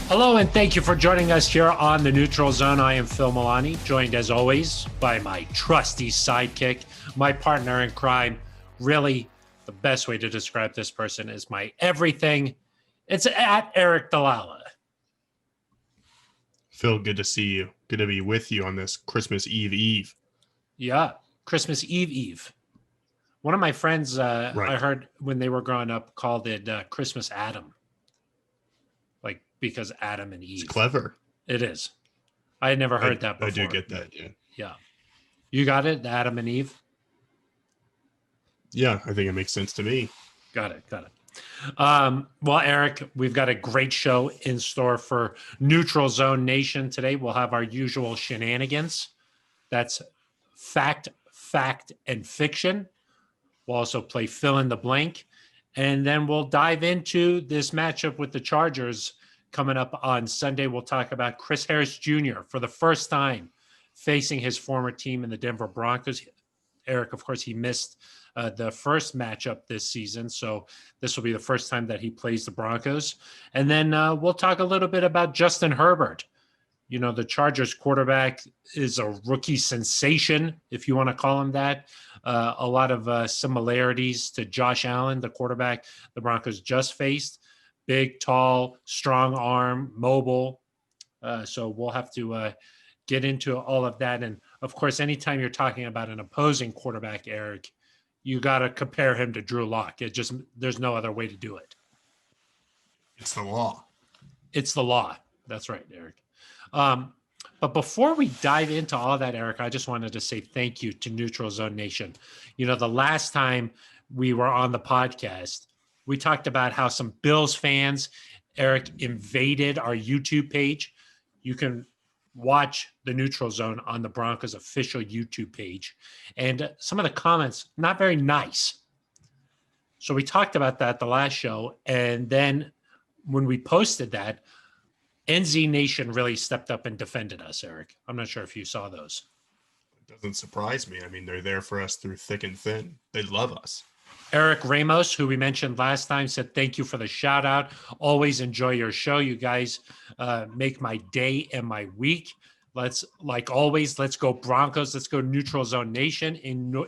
Hello, and thank you for joining us here on the Neutral Zone. I am Phil Milani, joined as always by my trusty sidekick, my partner in crime. Really, the best way to describe this person is my everything. It's at Eric Dalala. Phil, good to see you. Good to be with you on this Christmas Eve. Yeah, Christmas Eve. One of my friends, Right. I heard when they were growing up, called it Christmas Adam. Like, because Adam and Eve. It's clever. It is. I had never heard that before. I do get that, yeah. Yeah. You got it? Adam and Eve? Yeah, I think it makes sense to me. Got it. Well, Eric, we've got a great show in store for Neutral Zone Nation today. We'll have our usual shenanigans. That's fact, and fiction. We'll also play fill in the blank. And then we'll dive into this matchup with the Chargers coming up on Sunday. We'll talk about Chris Harris Jr. for the first time facing his former team in the Denver Broncos. Eric, of course, he missed the first matchup this season. So this will be the first time that he plays the Broncos. And then we'll talk a little bit about Justin Herbert. You know, the Chargers quarterback is a rookie sensation, if you want to call him that. A lot of similarities to Josh Allen, the quarterback the Broncos just faced. Big, tall, strong arm, mobile. So we'll have to get into all of that. And, of course, anytime you're talking about an opposing quarterback, Eric, you got to compare him to Drew Lock. There's no other way to do it. It's the law. It's the law. That's right, Eric. But before we dive into all that, Eric, I just wanted to say thank you to Neutral Zone Nation. You know, the last time we were on the podcast, we talked about how some Bills fans, Eric, invaded our YouTube page. You can watch the Neutral Zone on the Broncos official YouTube page. And some of the comments, not very nice. So we talked about that the last show. And then when we posted that, NZ Nation really stepped up and defended us, Eric. I'm not sure if you saw those. It doesn't surprise me. I mean, they're there for us through thick and thin. They love us. Eric Ramos, who we mentioned last time, said, thank you for the shout out. Always enjoy your show. You guys make my day and my week. Like always, let's go Broncos. Let's go Neutral Zone Nation.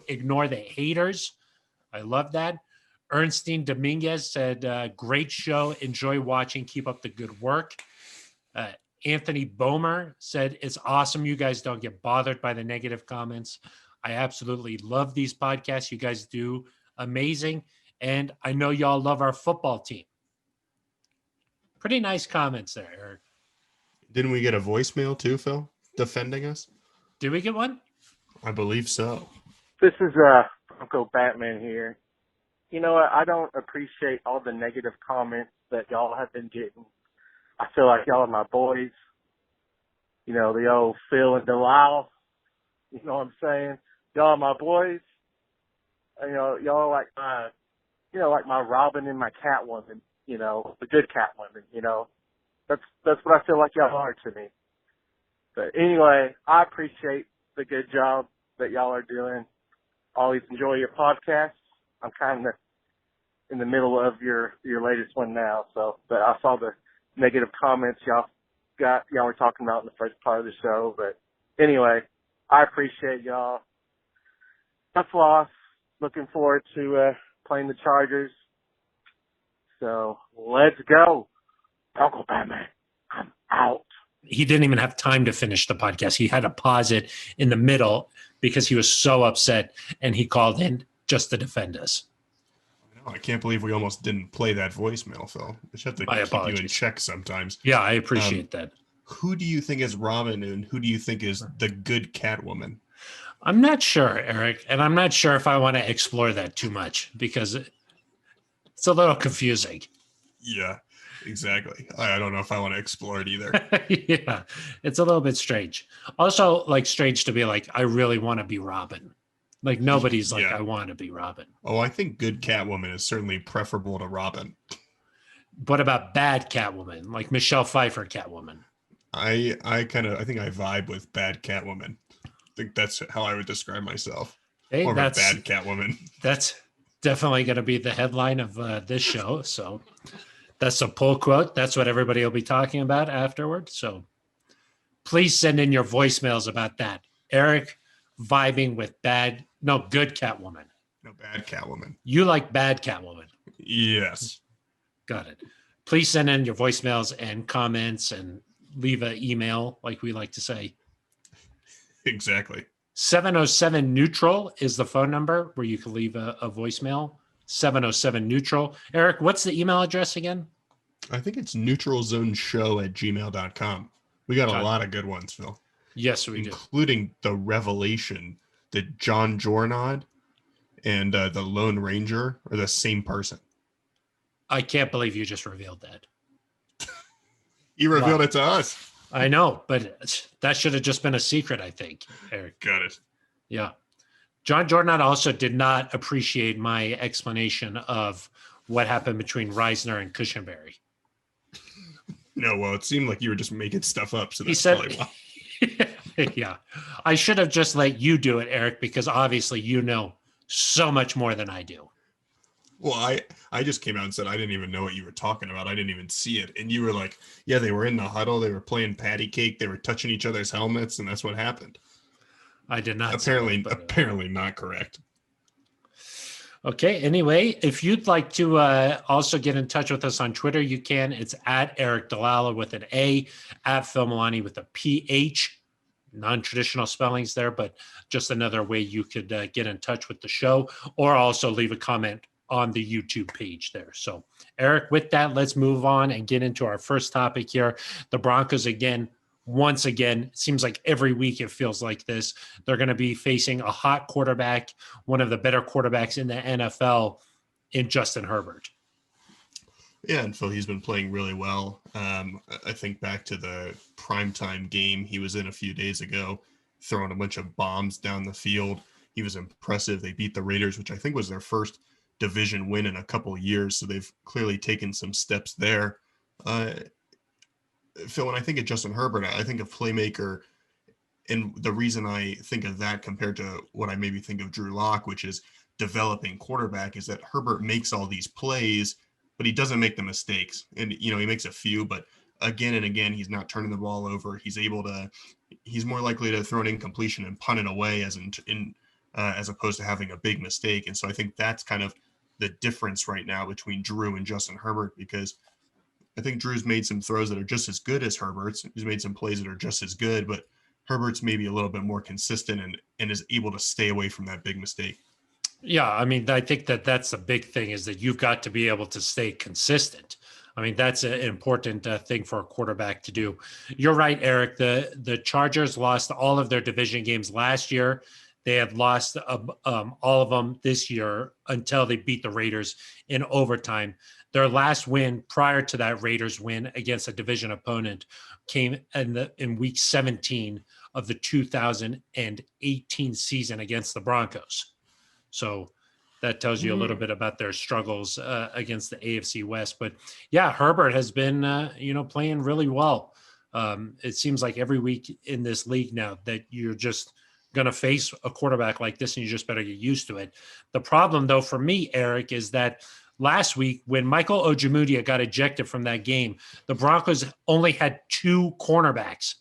Ignore the haters. I love that. Ernestine Dominguez said, great show. Enjoy watching. Keep up the good work. Anthony Bomer said, it's awesome you guys don't get bothered by the negative comments. I absolutely love these podcasts. You guys do amazing. And I know y'all love our football team. Pretty nice comments there, Eric. Didn't we get a voicemail too, Phil, defending us? Did we get one? I believe so. This is Bronco Batman here. You know what? I don't appreciate all the negative comments that y'all have been getting. I feel like y'all are my boys. You know, the old Phil and Delisle. You know what I'm saying? Y'all are my boys. You know, y'all are like my Robin and my Catwoman, you know, the good Catwoman, you know. That's what I feel like y'all are to me. But anyway, I appreciate the good job that y'all are doing. Always enjoy your podcasts. I'm kind of in the middle of your latest one now, but I saw the negative comments y'all were talking about in the first part of the show. But anyway, I appreciate y'all. Tough loss. Looking forward to playing the Chargers. So let's go. Uncle Batman, I'm out. He didn't even have time to finish the podcast. He had to pause it in the middle because he was so upset, and he called in just to defend us. I can't believe we almost didn't play that voicemail, Phil. We just have to keep you in check sometimes. Yeah, I appreciate that. Who do you think is Robin, and who do you think is the good Catwoman? I'm not sure, Eric, and I'm not sure if I want to explore that too much because it's a little confusing. Yeah, exactly. I don't know if I want to explore it either. Yeah, it's a little bit strange. Also, like, strange to be like, I really want to be Robin. Like, nobody's like, I want to be Robin. Oh, I think good Catwoman is certainly preferable to Robin. What about bad Catwoman, like Michelle Pfeiffer Catwoman? I think I vibe with bad Catwoman. I think that's how I would describe myself. Hey, or a bad Catwoman. That's definitely going to be the headline of this show. So That's a pull quote. That's what everybody will be talking about afterward. So please send in your voicemails about that. Eric vibing with good Catwoman. No, bad Catwoman. You like bad Catwoman. Yes. Got it. Please send in your voicemails and comments and leave an email, like we like to say. Exactly. 707 neutral is the phone number where you can leave a voicemail. 707 neutral. Eric, what's the email address again? I think it's neutralzoneshow@gmail.com. We got a lot of good ones, Phil. Yes, we do. Including the revelation that John Jornad and the Lone Ranger are the same person. I can't believe you just revealed that. You revealed it to us. I know, but that should have just been a secret, I think, Eric. Got it. Yeah. John Jordan also did not appreciate my explanation of what happened between Reisner and Cushenberry. No, well, it seemed like you were just making stuff up. So that's probably why. Yeah. I should have just let you do it, Eric, because obviously you know so much more than I do. Well, I just came out and said I didn't even know what you were talking about. I didn't even see it. And you were like, yeah, they were in the huddle. They were playing patty cake. They were touching each other's helmets. And that's what happened. I did not. Apparently not correct. Okay. Anyway, if you'd like to also get in touch with us on Twitter, you can. It's at Eric Dalala with an A, at Phil Milani with a PH. Non-traditional spellings there, but just another way you could get in touch with the show, or also leave a comment on the YouTube page there. So, Eric, with that, let's move on and get into our first topic here. The Broncos once again, it seems like every week it feels like this. They're going to be facing a hot quarterback, one of the better quarterbacks in the NFL, in Justin Herbert. Yeah, and Phil, he's been playing really well. I think back to the primetime game he was in a few days ago, throwing a bunch of bombs down the field. He was impressive. They beat the Raiders, which I think was their first division win in a couple of years, so they've clearly taken some steps there. Phil, when I think of Justin Herbert, I think of playmaker, and the reason I think of that compared to what I maybe think of Drew Lock, which is developing quarterback, is that Herbert makes all these plays, but he doesn't make the mistakes. And, he makes a few, but again and again, he's not turning the ball over. He's more likely to throw an incompletion and punt it away as opposed to having a big mistake. And so I think that's kind of the difference right now between Drew and Justin Herbert, because I think Drew's made some throws that are just as good as Herbert's. He's made some plays that are just as good, but Herbert's maybe a little bit more consistent and is able to stay away from that big mistake. Yeah, I mean, I think that's the big thing, is that you've got to be able to stay consistent. I mean, that's an important thing for a quarterback to do. You're right, Eric. The Chargers lost all of their division games last year. They had lost all of them this year until they beat the Raiders in overtime. Their last win prior to that Raiders win against a division opponent came in week 17 of the 2018 season against the Broncos. So that tells you a little bit about their struggles against the AFC West. But yeah, Herbert has been, playing really well. It seems like every week in this league now that you're just going to face a quarterback like this, and you just better get used to it. The problem, though, for me, Eric, is that last week when Michael Ojemudia got ejected from that game, the Broncos only had two cornerbacks.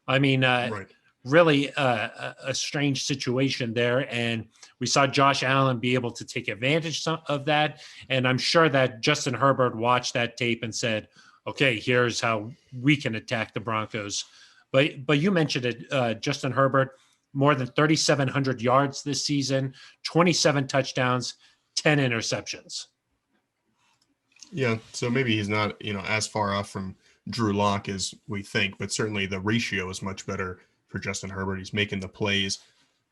I mean, Right. Really a strange situation there. And we saw Josh Allen be able to take advantage of that. And I'm sure that Justin Herbert watched that tape and said, okay, here's how we can attack the Broncos. But you mentioned it, Justin Herbert, more than 3,700 yards this season, 27 touchdowns, 10 interceptions. Yeah, so maybe he's not, as far off from Drew Lock as we think, but certainly the ratio is much better for Justin Herbert. He's making the plays.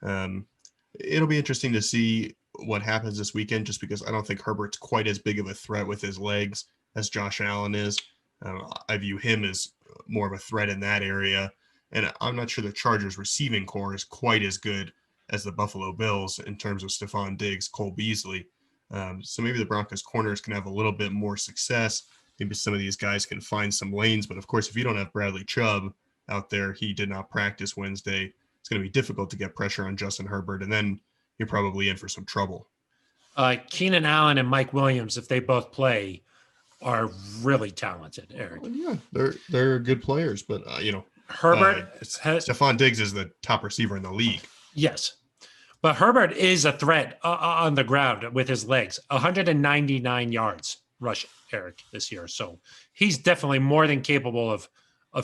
It'll be interesting to see what happens this weekend, just because I don't think Herbert's quite as big of a threat with his legs as Josh Allen is. I view him as more of a threat in that area. And I'm not sure the Chargers receiving core is quite as good as the Buffalo Bills in terms of Stephon Diggs, Cole Beasley. So maybe the Broncos corners can have a little bit more success. Maybe some of these guys can find some lanes. But of course, if you don't have Bradley Chubb out there, he did not practice Wednesday. It's going to be difficult to get pressure on Justin Herbert. And then you're probably in for some trouble. Keenan Allen and Mike Williams, if they both play, are really talented, Eric. Well, yeah, they're good players, but Herbert has, Stephon Diggs is the top receiver in the league. yes, but Herbert is a threat on the ground with his legs. 199 yards rushing, Eric, this year. So he's definitely more than capable of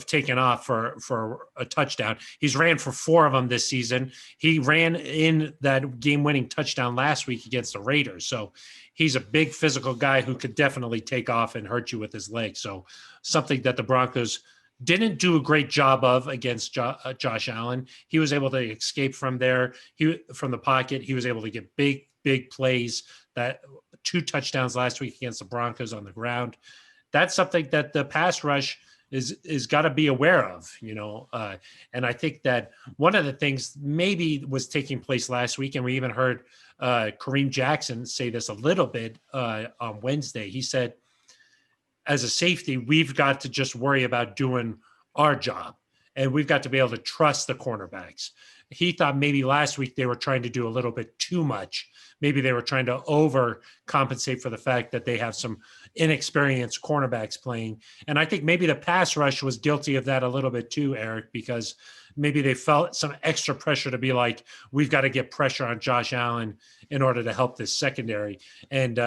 taking off for a touchdown. He's ran for 4 of them this season. He ran in that game-winning touchdown last week against the Raiders. So he's a big physical guy who could definitely take off and hurt you with his legs. So something that the Broncos didn't do a great job of against Josh Allen. He was able to escape from there. From the pocket. He was able to get big plays. That 2 touchdowns last week against the Broncos on the ground. That's something that the pass rush is got to be aware of, and I think that one of the things maybe was taking place last week, and we even heard Kareem Jackson say this a little bit on Wednesday. He said, as a safety, we've got to just worry about doing our job, and we've got to be able to trust the cornerbacks. He thought maybe last week they were trying to do a little bit too much. Maybe they were trying to overcompensate for the fact that they have some inexperienced cornerbacks playing. And I think maybe the pass rush was guilty of that a little bit too, Eric, because maybe they felt some extra pressure to be like, we've got to get pressure on Josh Allen in order to help this secondary. And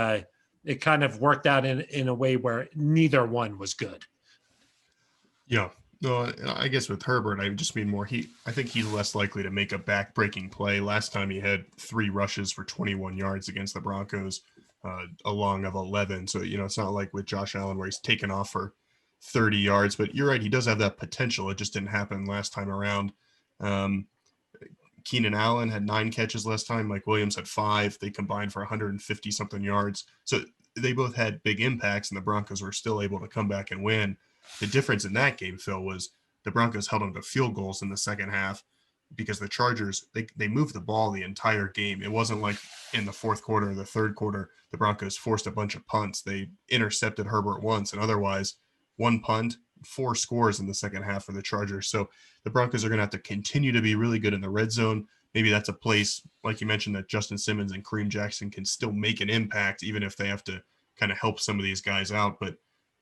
it kind of worked out in a way where neither one was good. Yeah. No, I guess with Herbert, I just mean more. I think he's less likely to make a back-breaking play. Last time he had 3 rushes for 21 yards against the Broncos, a long of 11. So it's not like with Josh Allen where he's taken off for 30 yards. But you're right, he does have that potential. It just didn't happen last time around. Keenan Allen had 9 catches last time. Mike Williams had 5. They combined for 150 something yards. So they both had big impacts, and the Broncos were still able to come back and win. The difference in that game, Phil, was the Broncos held them to field goals in the second half because the Chargers, they moved the ball the entire game. It wasn't like in the fourth quarter or the third quarter, the Broncos forced a bunch of punts. They intercepted Herbert once, and otherwise 1 punt, 4 scores in the second half for the Chargers. So the Broncos are going to have to continue to be really good in the red zone. Maybe that's a place, like you mentioned, that Justin Simmons and Kareem Jackson can still make an impact, even if they have to kind of help some of these guys out. But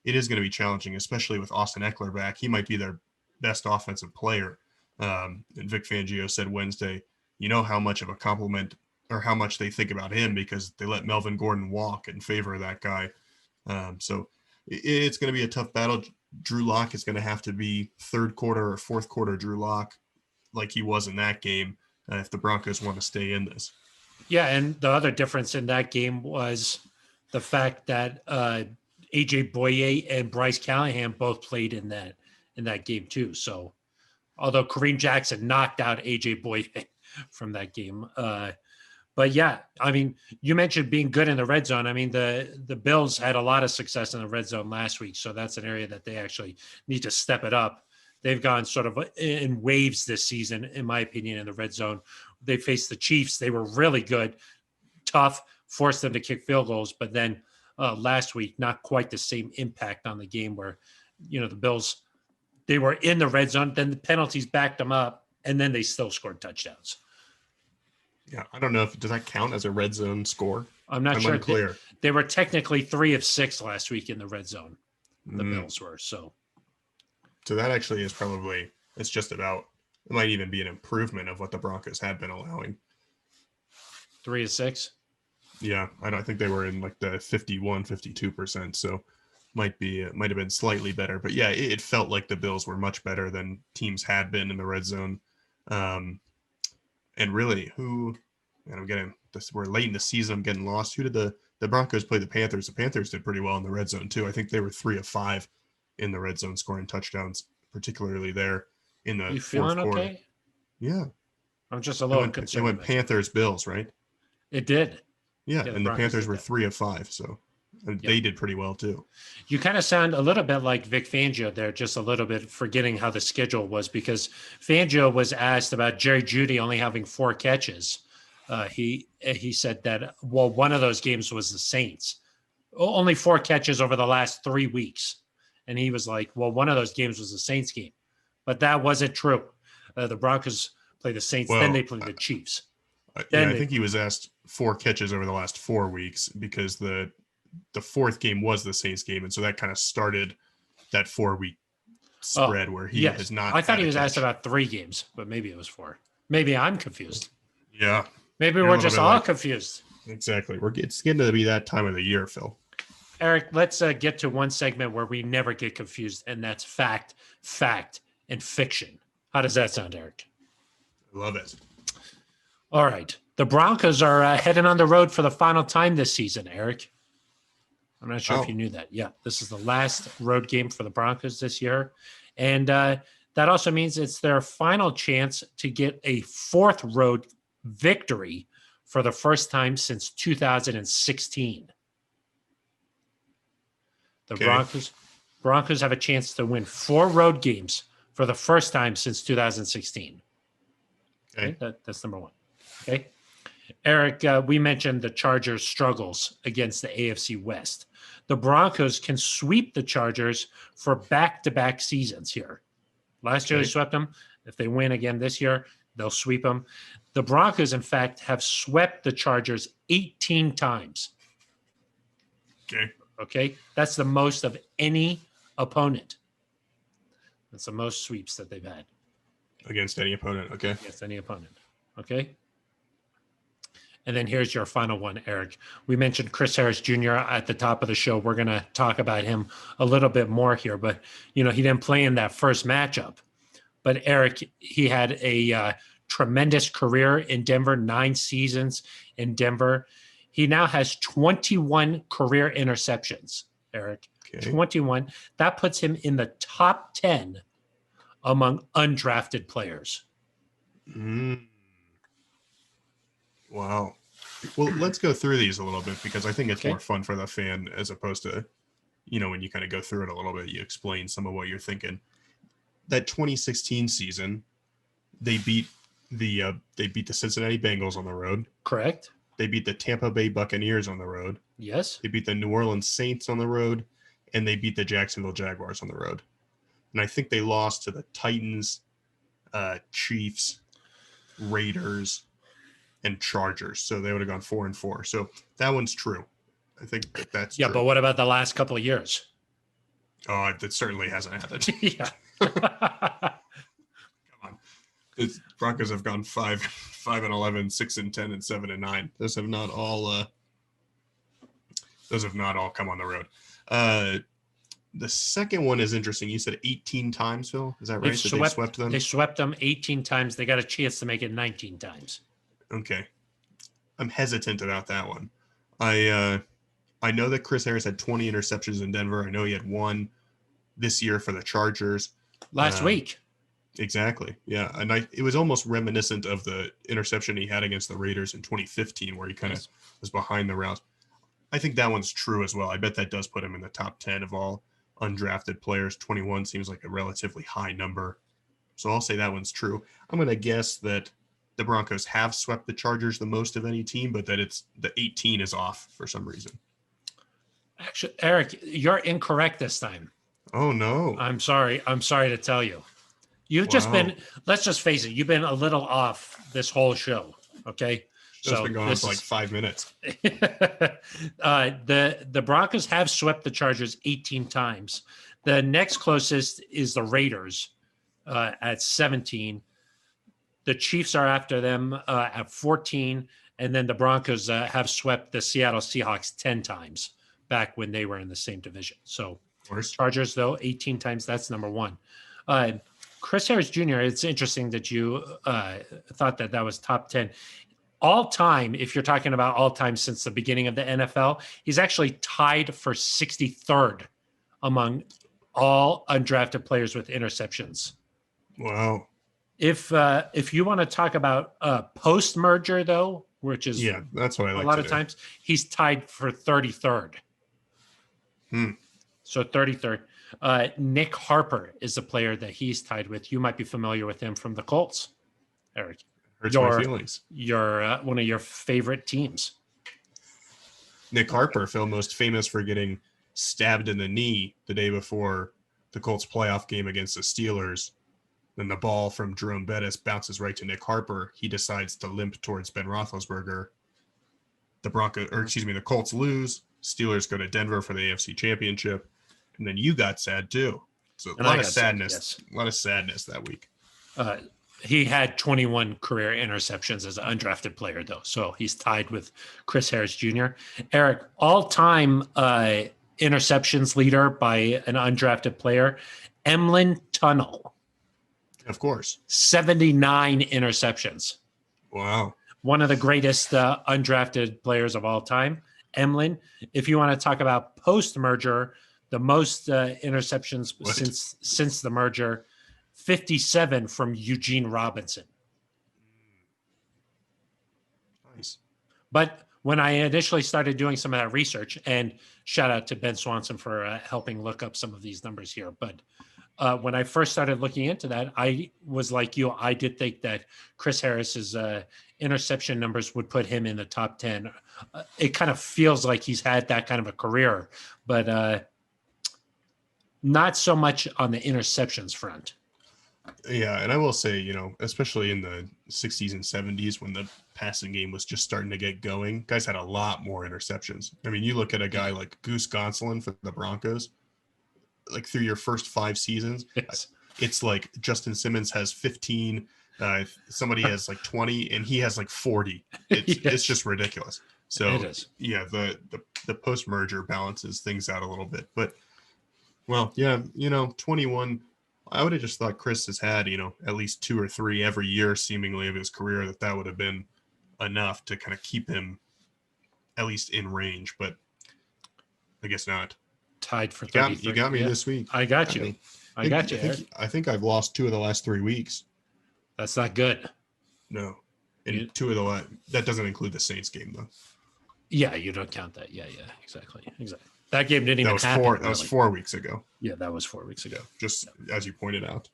it is going to be challenging, especially with Austin Eckler back. He might be their best offensive player. And Vic Fangio said Wednesday, how much of a compliment or how much they think about him because they let Melvin Gordon walk in favor of that guy. So it's going to be a tough battle. Drew Lock is going to have to be third quarter or fourth quarter Drew Lock like he was in that game if the Broncos want to stay in this. Yeah, and the other difference in that game was the fact that AJ Boye and Bryce Callahan both played in that game too. So although Kareem Jackson knocked out AJ Boye from that game. But yeah, I mean, you mentioned being good in the red zone. I mean, the Bills had a lot of success in the red zone last week. So that's an area that they actually need to step it up. They've gone sort of in waves this season, in my opinion, in the red zone. They faced the Chiefs. They were really good, tough, forced them to kick field goals. But then last week, not quite the same impact on the game where, the Bills, they were in the red zone, then the penalties backed them up, and then they still scored touchdowns. Yeah, I don't know does that count as a red zone score? I'm not sure. Unclear. They were technically 3 of 6 last week in the red zone. The Bills were. So that actually is it's just about, it might even be an improvement of what the Broncos had been allowing. 3 of 6? Yeah, I think they were in like the 51, 52%. So might have been slightly better. But yeah, it felt like the Bills were much better than teams had been in the red zone. And really, we're late in the season, I'm getting lost. Who did the Broncos play? The Panthers. The Panthers did pretty well in the red zone too. I think they were 3 of 5 in the red zone scoring touchdowns, particularly there in the fourth quarter. Okay? Yeah. I'm just a little concerned. It went Panthers, Bills, right? It did. Yeah, and the Panthers were 3 of 5, so they did pretty well too. You kind of sound a little bit like Vic Fangio there, just a little bit forgetting how the schedule was, because Fangio was asked about Jerry Jeudy only having 4 catches. He said that, one of those games was the Saints. Only 4 catches over the last 3 weeks. And he was like, one of those games was the Saints game. But that wasn't true. The Broncos play the Saints, then they play the Chiefs. I think he was asked 4 catches over the last 4 weeks because the the fourth game was the Saints game, and so that kind of started that 4-week spread where he has not. I thought had he a was asked catch. about 3 games, but maybe it was 4. Maybe I'm confused. Yeah, Maybe You're a we're little just bit all like- confused. exactly. It's getting to be that time of the year, Phil. Eric, let's get to one segment where we never get confused, and that's fact, and fiction. How does that sound, Eric? I love it. All right. The Broncos are heading on the road for the final time this season, Eric. I'm not sure if Oh. you knew that. Yeah, this is the last road game for the Broncos this year. And that also means it's their final chance to get a 4th road victory for the first time since 2016. The Okay. Broncos have a chance to win 4 road games for the first time since 2016. Okay. That's number 1. Okay. Eric, we mentioned the Chargers' struggles against the AFC West. The Broncos can sweep the Chargers for back-to-back seasons here. Last year, they Okay. swept them. If they win again this year, they'll sweep them. The Broncos, in fact, have swept the Chargers 18 times. Okay. Okay. That's the most of any opponent. That's the most sweeps that they've had Against any opponent. Okay. against any opponent. Okay. And then here's your final one, Eric. We mentioned Chris Harris Jr. at the top of the show. We're going to talk about him a little bit more here, but he didn't play in that first matchup. But Eric, he had a tremendous career in Denver, 9 seasons in Denver. He now has 21 career interceptions, Eric. Okay. 21. That puts him in the top 10 among undrafted players. Wow. Well, let's go through these a little bit because I think it's Okay. more fun for the fan as opposed to, when you kind of go through it a little bit, you explain some of what you're thinking. That 2016 season, they beat the Cincinnati Bengals on the road. Correct? They beat the Tampa Bay Buccaneers on the road. Yes. They beat the New Orleans Saints on the road, and they beat the Jacksonville Jaguars on the road. And I think they lost to the Titans, Chiefs, Raiders, and Chargers. So they would have gone 4-4. So that one's true. I think that's Yeah, true. but what about the last couple of years? Oh, that certainly hasn't happened. Yeah. Come on. The Broncos have gone 5-11, 6-10, and 7-9. Those have not all come on the road. The second one is interesting. You said 18 times, Phil. Is that right? That they swept them? They swept them 18 times. They got a chance to make it 19 times. Okay. I'm hesitant about that one. I know that Chris Harris had 20 interceptions in Denver. I know he had 1 this year for the Chargers. Last week. Exactly. Yeah. And it was almost reminiscent of the interception he had against the Raiders in 2015 where he kind of was behind the route. I think that one's true as well. I bet that does put him in the top 10 of all undrafted players. 21 seems like a relatively high number. So I'll say that one's true. I'm going to guess that the Broncos have swept the Chargers the most of any team, but that it's the 18 is off for some reason. Actually, Eric, you're incorrect this time. Oh, no. I'm sorry. I'm sorry to tell you. You've just been, let's just face it, you've been a little off this whole show. Okay. It's been going on for like 5 minutes. The Broncos have swept the Chargers 18 times. The next closest is the Raiders at 17. The Chiefs are after them at 14. And then the Broncos have swept the Seattle Seahawks 10 times back when they were in the same division. So Chargers, though, 18 times. That's number 1. Chris Harris Jr., it's interesting that you thought that was top 10. All time, if you're talking about all time since the beginning of the NFL, he's actually tied for 63rd among all undrafted players with interceptions. Wow. If you want to talk about post merger though, which is that's what I like. A lot of times he's tied for 33rd. So 33rd. Nick Harper is the player that he's tied with. You might be familiar with him from the Colts, Eric. Hurts my feelings. You're one of your favorite teams. Nick Harper, Phil, most famous for getting stabbed in the knee the day before the Colts playoff game against the Steelers. Then the ball from Jerome Bettis bounces right to Nick Harper. He decides to limp towards Ben Roethlisberger. The Colts lose. Steelers go to Denver for the AFC Championship, and then you got sad too. So And I got sad, yes. a lot of sadness that week. He had 21 career interceptions as an undrafted player, though. So he's tied with Chris Harris Jr. Eric, all-time interceptions leader by an undrafted player, Emlyn Tunnel. Of course. 79 interceptions. Wow. One of the greatest undrafted players of all time, Emlyn. If you want to talk about post-merger, the most interceptions since the merger, 57 from Eugene Robinson. Nice. But when I initially started doing some of that research, and shout out to Ben Swanson for helping look up some of these numbers here, but when I first started looking into that, I was like you. I did think that Chris Harris's interception numbers would put him in the top 10. It kind of feels like he's had that kind of a career, but not so much on the interceptions front. Yeah, and I will say, especially in the 60s and 70s when the passing game was just starting to get going, guys had a lot more interceptions. I mean, you look at a guy like Goose Gonsolin for the Broncos, like through your first 5 seasons, Yes. It's like Justin Simmons has 15, somebody has like 20, and he has like 40. It's just ridiculous. So It is. yeah, the post-merger balances things out a little bit. But, well, yeah, 21, I would have just thought Chris has had, at least 2 or 3 every year seemingly of his career, that would have been enough to kind of keep him at least in range, but I guess not. Tied for 33. You got me this week. I got you. Eric. I think I've lost 2 of the last 3 weeks. That's not good. No. And 2 of the that doesn't include the Saints game though. Yeah, you don't count that. Yeah, exactly. That game didn't even happen. That was 4 weeks ago. Yeah, that was 4 weeks ago. Just as you pointed out.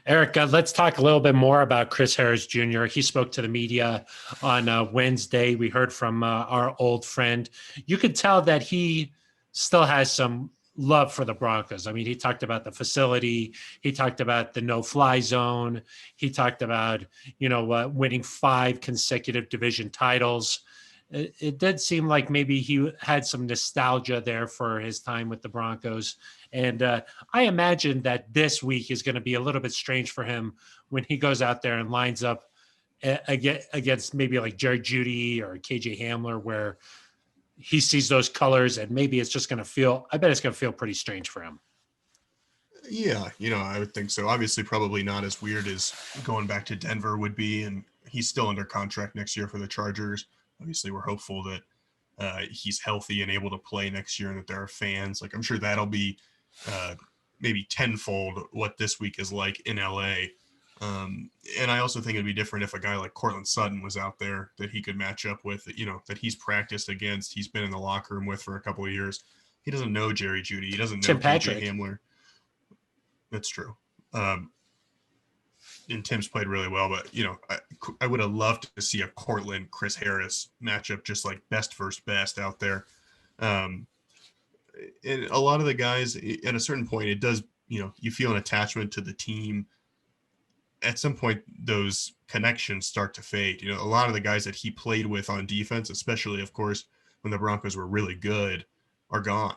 Eric, let's talk a little bit more about Chris Harris Jr. He spoke to the media on Wednesday. We heard from our old friend. You could tell that he still has some love for the Broncos. I mean, he talked about the facility. He talked about the no-fly zone. He talked about, winning 5 consecutive division titles. It did seem like maybe he had some nostalgia there for his time with the Broncos. And I imagine that this week is going to be a little bit strange for him when he goes out there and lines up against maybe like Jerry Jeudy or KJ Hamler, where he sees those colors and maybe it's just going to feel, I bet it's going to feel pretty strange for him. Yeah, I would think so. Obviously, probably not as weird as going back to Denver would be. And he's still under contract next year for the Chargers. Obviously, we're hopeful that he's healthy and able to play next year and that there are fans. Like, I'm sure that'll be maybe tenfold what this week is like in LA. And I also think it'd be different if a guy like Cortland Sutton was out there that he could match up with, that he's practiced against, he's been in the locker room with for a couple of years. He doesn't know Jerry Jeudy. He doesn't know KJ Hamler. That's true. And Tim's played really well, but I would have loved to see a Cortland Chris Harris matchup, just like best versus best out there. And a lot of the guys at a certain point, it does, you feel an attachment to the team. At some point, those connections start to fade. A lot of the guys that he played with on defense, especially, of course, when the Broncos were really good, are gone.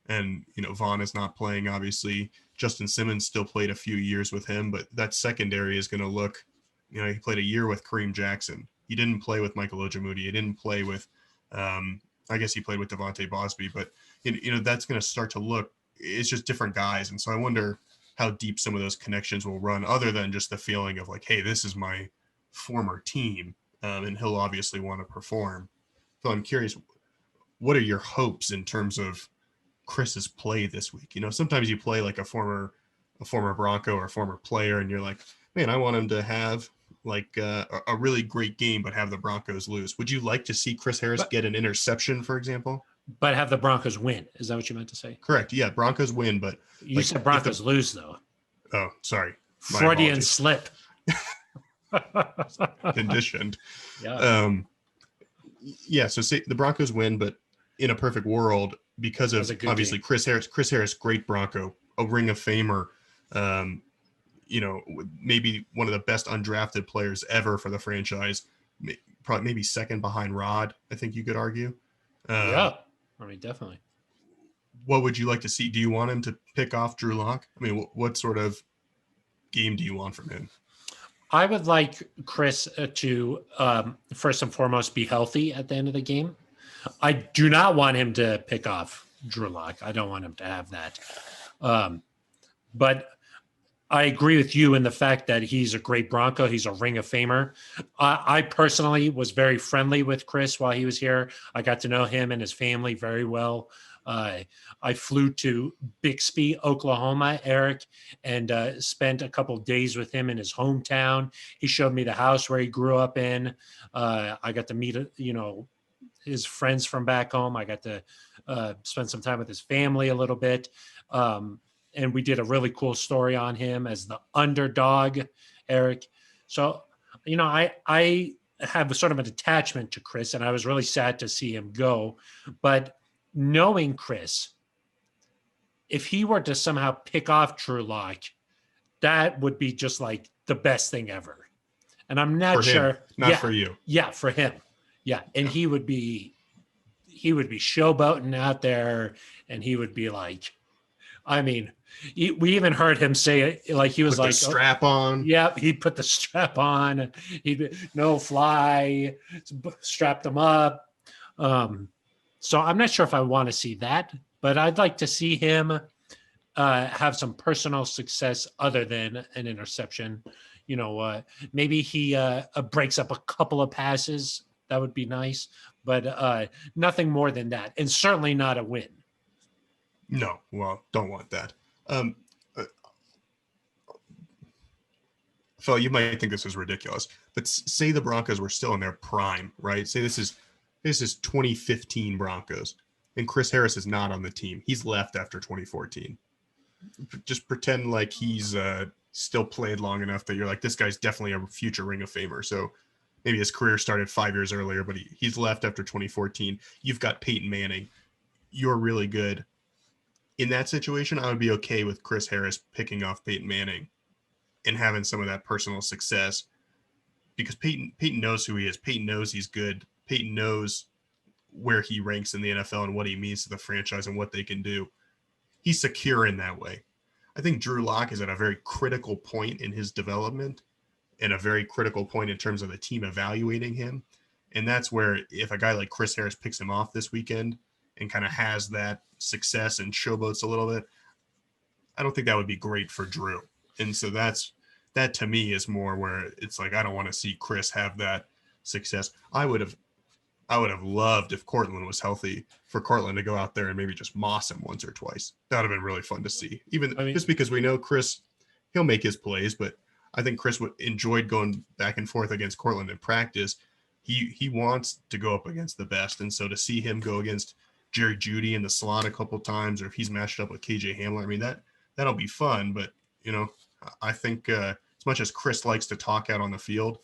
And, Vaughn is not playing, obviously. Justin Simmons still played a few years with him, but that secondary is going to look, he played a year with Kareem Jackson. He didn't play with Michael Ojemudia. He didn't play with, I guess he played with Devontae Bosby, but, that's going to start to look, it's just different guys. And so I wonder how deep some of those connections will run, other than just the feeling of like, hey, this is my former team, and he'll obviously want to perform. So I'm curious, what are your hopes in terms of Chris's play this week? Sometimes you play like a former Bronco or a former player, and you're like, man, I want him to have like a really great game, but have the Broncos lose. Would you like to see Chris Harris get an interception, for example? But have the Broncos win. Is that what you meant to say? Correct. Yeah, Broncos win, but you said Broncos lose though. Oh, sorry. Freudian slip. Conditioned. Yeah. Yeah. So say the Broncos win, but in a perfect world, because of obviously game. Chris Harris, great Bronco, a Ring of Famer, maybe one of the best undrafted players ever for the franchise, probably maybe second behind Rod, I think you could argue. Yeah. I mean, definitely. What would you like to see? Do you want him to pick off Drew Lock? I mean, what sort of game do you want from him? I would like Chris to first and foremost be healthy at the end of the game. I do not want him to pick off Drew Lock. I don't want him to have that. But I agree with you in the fact that he's a great Bronco. He's a Ring of Famer. I personally was very friendly with Chris while he was here. I got to know him and his family very well. I flew to Bixby, Oklahoma, Eric, and spent a couple of days with him in his hometown. He showed me the house where he grew up in. I got to meet, his friends from back home. I got to spend some time with his family a little bit. And we did a really cool story on him as the underdog, Eric. So, I have sort of an attachment to Chris, and I was really sad to see him go. But knowing Chris, if he were to somehow pick off Drew Lock, that would be just like the best thing ever. And I'm not for sure. Him, not for you. Yeah, for him. Yeah. And he would be showboating out there, and he would be like, I mean, we even heard him say it like he was Put like the strap on. Yeah, he put the strap on. He'd no fly, strapped him up. So I'm not sure if I want to see that, but I'd like to see him have some personal success other than an interception. Maybe he breaks up a couple of passes. That would be nice, but nothing more than that, and certainly not a win. No, well, don't want that. Phil, you might think this is ridiculous, but say the Broncos were still in their prime, right? Say this is 2015 Broncos, and Chris Harris is not on the team. He's left after 2014. Just pretend like he's still played long enough that you're like, this guy's definitely a future Ring of Famer. So maybe his career started 5 years earlier, but he's left after 2014. You've got Peyton Manning. You're really good. In that situation, I would be okay with Chris Harris picking off Peyton Manning and having some of that personal success, because Peyton knows who he is. Peyton knows he's good. Peyton knows where he ranks in the NFL and what he means to the franchise and what they can do. He's secure in that way. I think Drew Lock is at a very critical point in his development and a very critical point in terms of the team evaluating him. And that's where if a guy like Chris Harris picks him off this weekend and kind of has that success and showboats a little bit, I don't think that would be great for Drew. And so that to me is more where it's like, I don't want to see Chris have that success. I would have loved if Cortland was healthy for Cortland to go out there and maybe just moss him once or twice. That would have been really fun to see. Just because we know Chris, he'll make his plays, but I think Chris enjoyed going back and forth against Cortland in practice. He wants to go up against the best. And so to see him go against Jerry Jeudy in the slot a couple times, or if he's matched up with KJ Hamler, I mean, that'll be fun. But, I think as much as Chris likes to talk out on the field,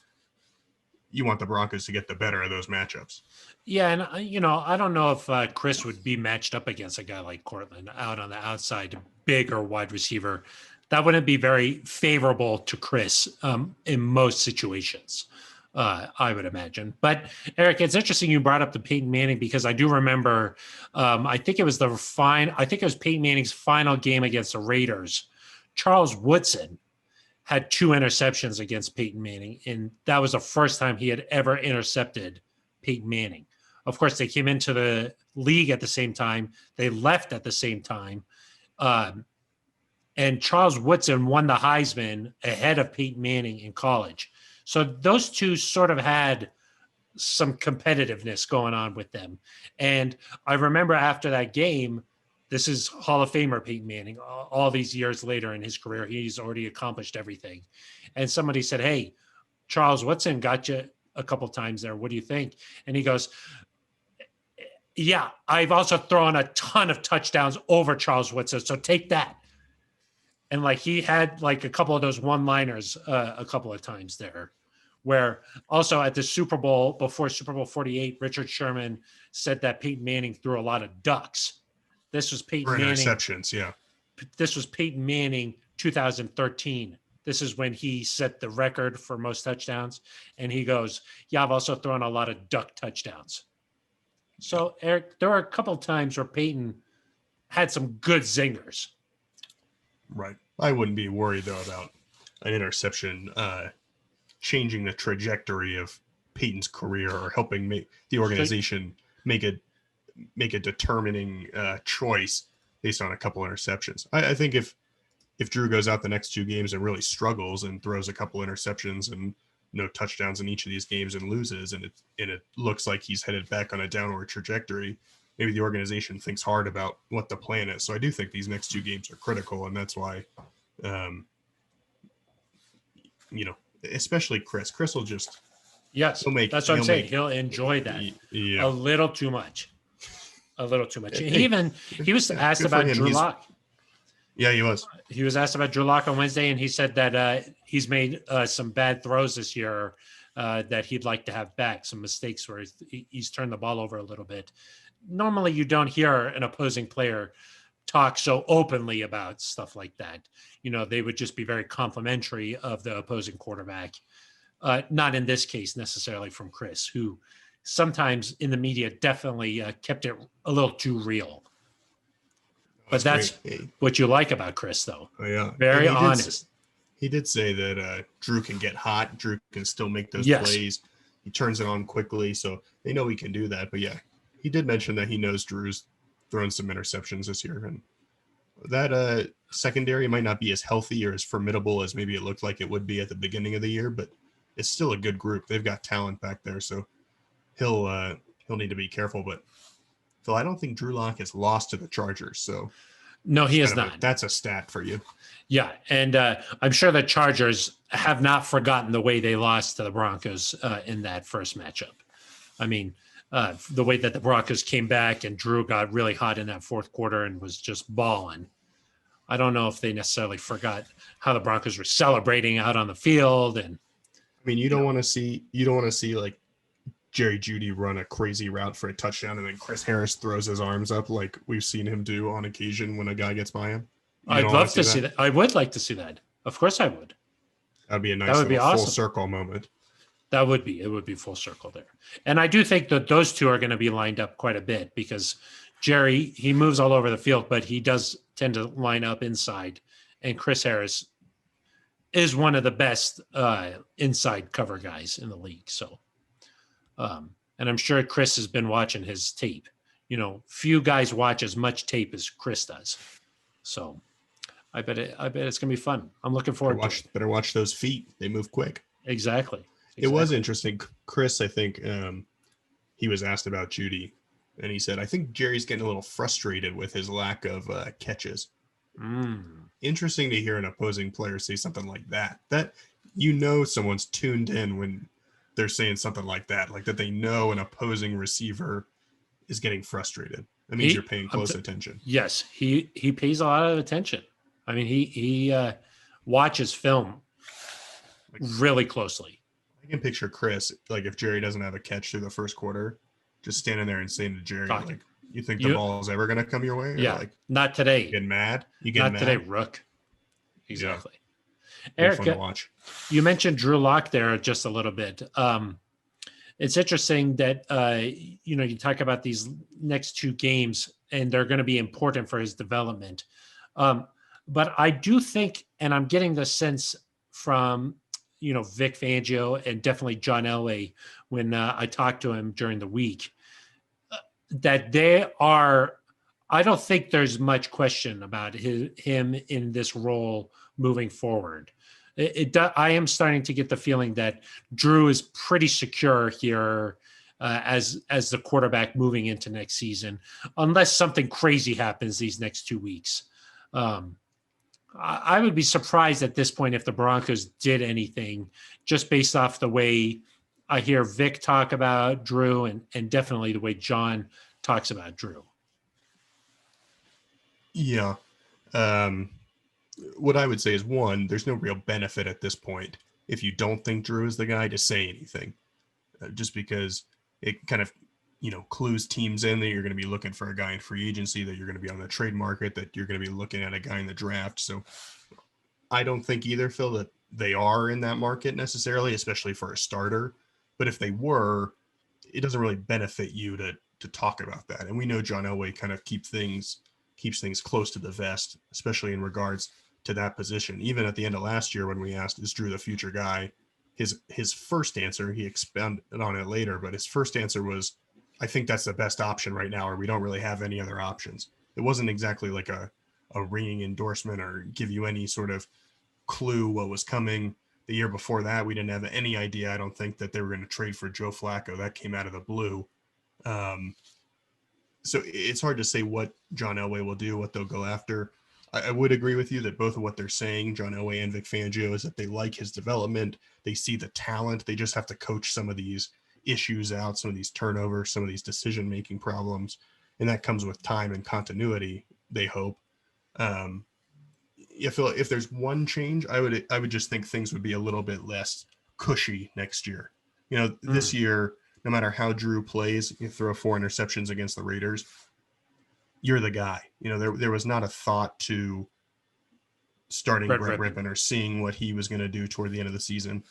you want the Broncos to get the better of those matchups. Yeah, and I don't know if Chris would be matched up against a guy like Cortland out on the outside, bigger wide receiver. That wouldn't be very favorable to Chris in most situations, I would imagine. But Eric, it's interesting you brought up the Peyton Manning, because I do remember, I think it was Peyton Manning's final game against the Raiders. Charles Woodson had 2 interceptions against Peyton Manning, and that was the first time he had ever intercepted Peyton Manning. Of course, they came into the league at the same time. They left at the same time. And Charles Woodson won the Heisman ahead of Peyton Manning in college. So those two sort of had some competitiveness going on with them. And I remember after that game, this is Hall of Famer Peyton Manning. All these years later in his career, he's already accomplished everything. And somebody said, "Hey, Charles Woodson got you a couple times there. What do you think?" And he goes, "Yeah, I've also thrown a ton of touchdowns over Charles Woodson, so take that." And like he had like a couple of those one-liners a couple of times there, where also at the Super Bowl, before Super Bowl 48, Richard Sherman said that Peyton Manning threw a lot of ducks. This was Peyton Manning. Interceptions, yeah. This was Peyton Manning 2013. This is when he set the record for most touchdowns. And he goes, "Yeah, I've also thrown a lot of duck touchdowns." So, Eric, there were a couple times where Peyton had some good zingers. Right. I wouldn't be worried though about an interception changing the trajectory of Peyton's career or helping make the organization make a determining choice based on a couple interceptions. I think if Drew goes out the next 2 games and really struggles and throws a couple interceptions and no touchdowns in each of these games and loses, and it looks like he's headed back on a downward trajectory, maybe the organization thinks hard about what the plan is. So I do think these next 2 games are critical, and that's why, especially Chris. Chris will just Yes, that's what I'm saying. He'll enjoy that a little too much. He was asked about Drew Lock. Yeah, he was. He was asked about Drew Lock on Wednesday, and he said that he's made some bad throws this year that he'd like to have back, some mistakes where he's turned the ball over a little bit. Normally, you don't hear an opposing player talk so openly about stuff like that. They would just be very complimentary of the opposing quarterback. Not in this case necessarily from Chris, who sometimes in the media definitely kept it a little too real. But that's what you like about Chris, though. Oh, yeah. Very honest. He did say that Drew can get hot. Drew can still make those plays. He turns it on quickly, so they know he can do that. But, yeah, he did mention that he knows Drew's thrown some interceptions this year. And that secondary might not be as healthy or as formidable as maybe it looked like it would be at the beginning of the year, but it's still a good group. They've got talent back there, so he'll need to be careful. But Phil, I don't think Drew Lock has lost to the Chargers. So no, he is not. That's a stat for you. Yeah, and I'm sure the Chargers have not forgotten the way they lost to the Broncos in that first matchup. I mean, the way that the Broncos came back and Drew got really hot in that fourth quarter and was just balling. I don't know if they necessarily forgot how the Broncos were celebrating out on the field. And I mean, you don't want to see like Jerry Jeudy run a crazy route for a touchdown and then Chris Harris throws his arms up like we've seen him do on occasion when a guy gets by him. I'd love to see that. I would like to see that. Of course I would. That'd be a nice full circle moment. It would be full circle there. And I do think that those two are going to be lined up quite a bit because Jerry, he moves all over the field, but he does tend to line up inside. And Chris Harris is one of the best inside cover guys in the league. So, and I'm sure Chris has been watching his tape. Few guys watch as much tape as Chris does. So I bet it's going to be fun. I'm looking forward to it. Better watch those feet. They move quick. Exactly. It was interesting. Chris, I think he was asked about Jeudy, and he said, I think Jerry's getting a little frustrated with his lack of catches. Interesting to hear an opposing player say something like that. That someone's tuned in when they're saying something like that they know an opposing receiver is getting frustrated. That means you're paying close attention. Yes, he pays a lot of attention. I mean, he watches film really closely. I can picture Chris, like if Jerry doesn't have a catch through the first quarter, just standing there and saying to Jerry, like, you think the ball is ever going to come your way? Or yeah, not today. You get mad? Not today, Rook. Exactly. Yeah. Eric, fun to watch. You mentioned Drew Lock there just a little bit. It's interesting that, you talk about these next 2 games and they're going to be important for his development. But I do think, and I'm getting the sense from, Vic Fangio and definitely John Elway when I talked to him during the week, that I don't think there's much question about him in this role moving forward. I am starting to get the feeling that Drew is pretty secure here as the quarterback moving into next season, unless something crazy happens these next 2 weeks. I would be surprised at this point if the Broncos did anything, just based off the way I hear Vic talk about Drew and definitely the way John talks about Drew. Yeah. What I would say is, one, there's no real benefit at this point if you don't think Drew is the guy to say anything, just because it kind of, clues teams in that you're going to be looking for a guy in free agency, that you're going to be on the trade market, that you're going to be looking at a guy in the draft. So I don't think either, Phil, that they are in that market necessarily, especially for a starter. But if they were, it doesn't really benefit you to to talk about that. And we know John Elway kind of keeps things close to the vest, especially in regards to that position. Even at the end of last year, when we asked, is Drew the future guy? His first answer, he expounded on it later, but his first answer was, I think that's the best option right now, or we don't really have any other options. It wasn't exactly like a ringing endorsement or give you any sort of clue what was coming. The year before that, we didn't have any idea, I don't think, that they were going to trade for Joe Flacco. That came out of the blue. So it's hard to say what John Elway will do, what they'll go after. I would agree with you that both of what they're saying, John Elway and Vic Fangio, is that they like his development. They see the talent. They just have to coach some of these issues out, some of these turnovers, some of these decision-making problems. And that comes with time and continuity, they hope. If there's one change, I would just think things would be a little bit less cushy next year. This year, no matter how Drew plays, you throw 4 interceptions against the Raiders, you're the guy. There was not a thought to starting Brett Rippon or seeing what he was going to do toward the end of the season.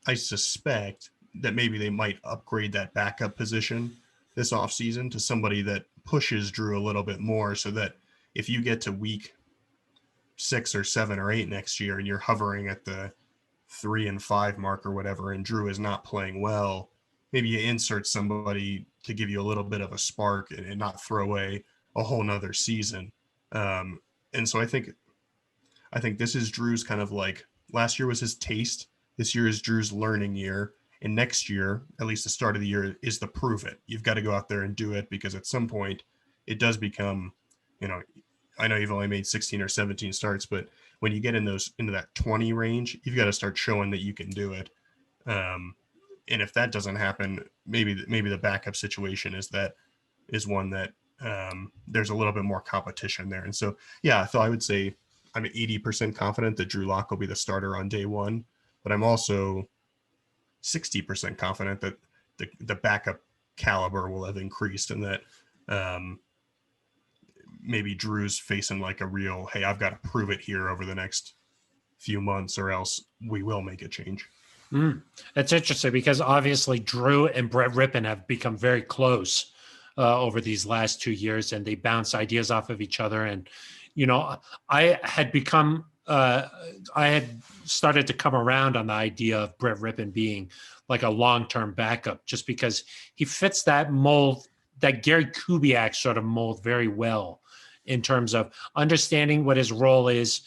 I suspect that maybe they might upgrade that backup position this offseason to somebody that pushes Drew a little bit more, so that if you get to week 6 or 7 or 8 next year and you're hovering at the 3 and 5 mark or whatever, and Drew is not playing well, maybe you insert somebody to give you a little bit of a spark and not throw away a whole nother season. And so I think this is Drew's kind of like, last year was his taste. This year is Drew's learning year. And next year, at least the start of the year, is the prove it. You've got to go out there and do it, because at some point it does become, I know you've only made 16 or 17 starts, but when you get into that 20 range, you've got to start showing that you can do it. And if that doesn't happen, maybe the backup situation is one that there's a little bit more competition there. And so, yeah, so I would say I'm 80% confident that Drew Lock will be the starter on day one, but I'm also 60% confident that the backup caliber will have increased, and that maybe Drew's facing like a real, hey, I've got to prove it here over the next few months, or else we will make a change. That's interesting, because obviously Drew and Brett Rippon have become very close over these last 2 years, and they bounce ideas off of each other. And, I had started to come around on the idea of Brett Rippon being like a long-term backup, just because he fits that mold, that Gary Kubiak sort of mold, very well, in terms of understanding what his role is,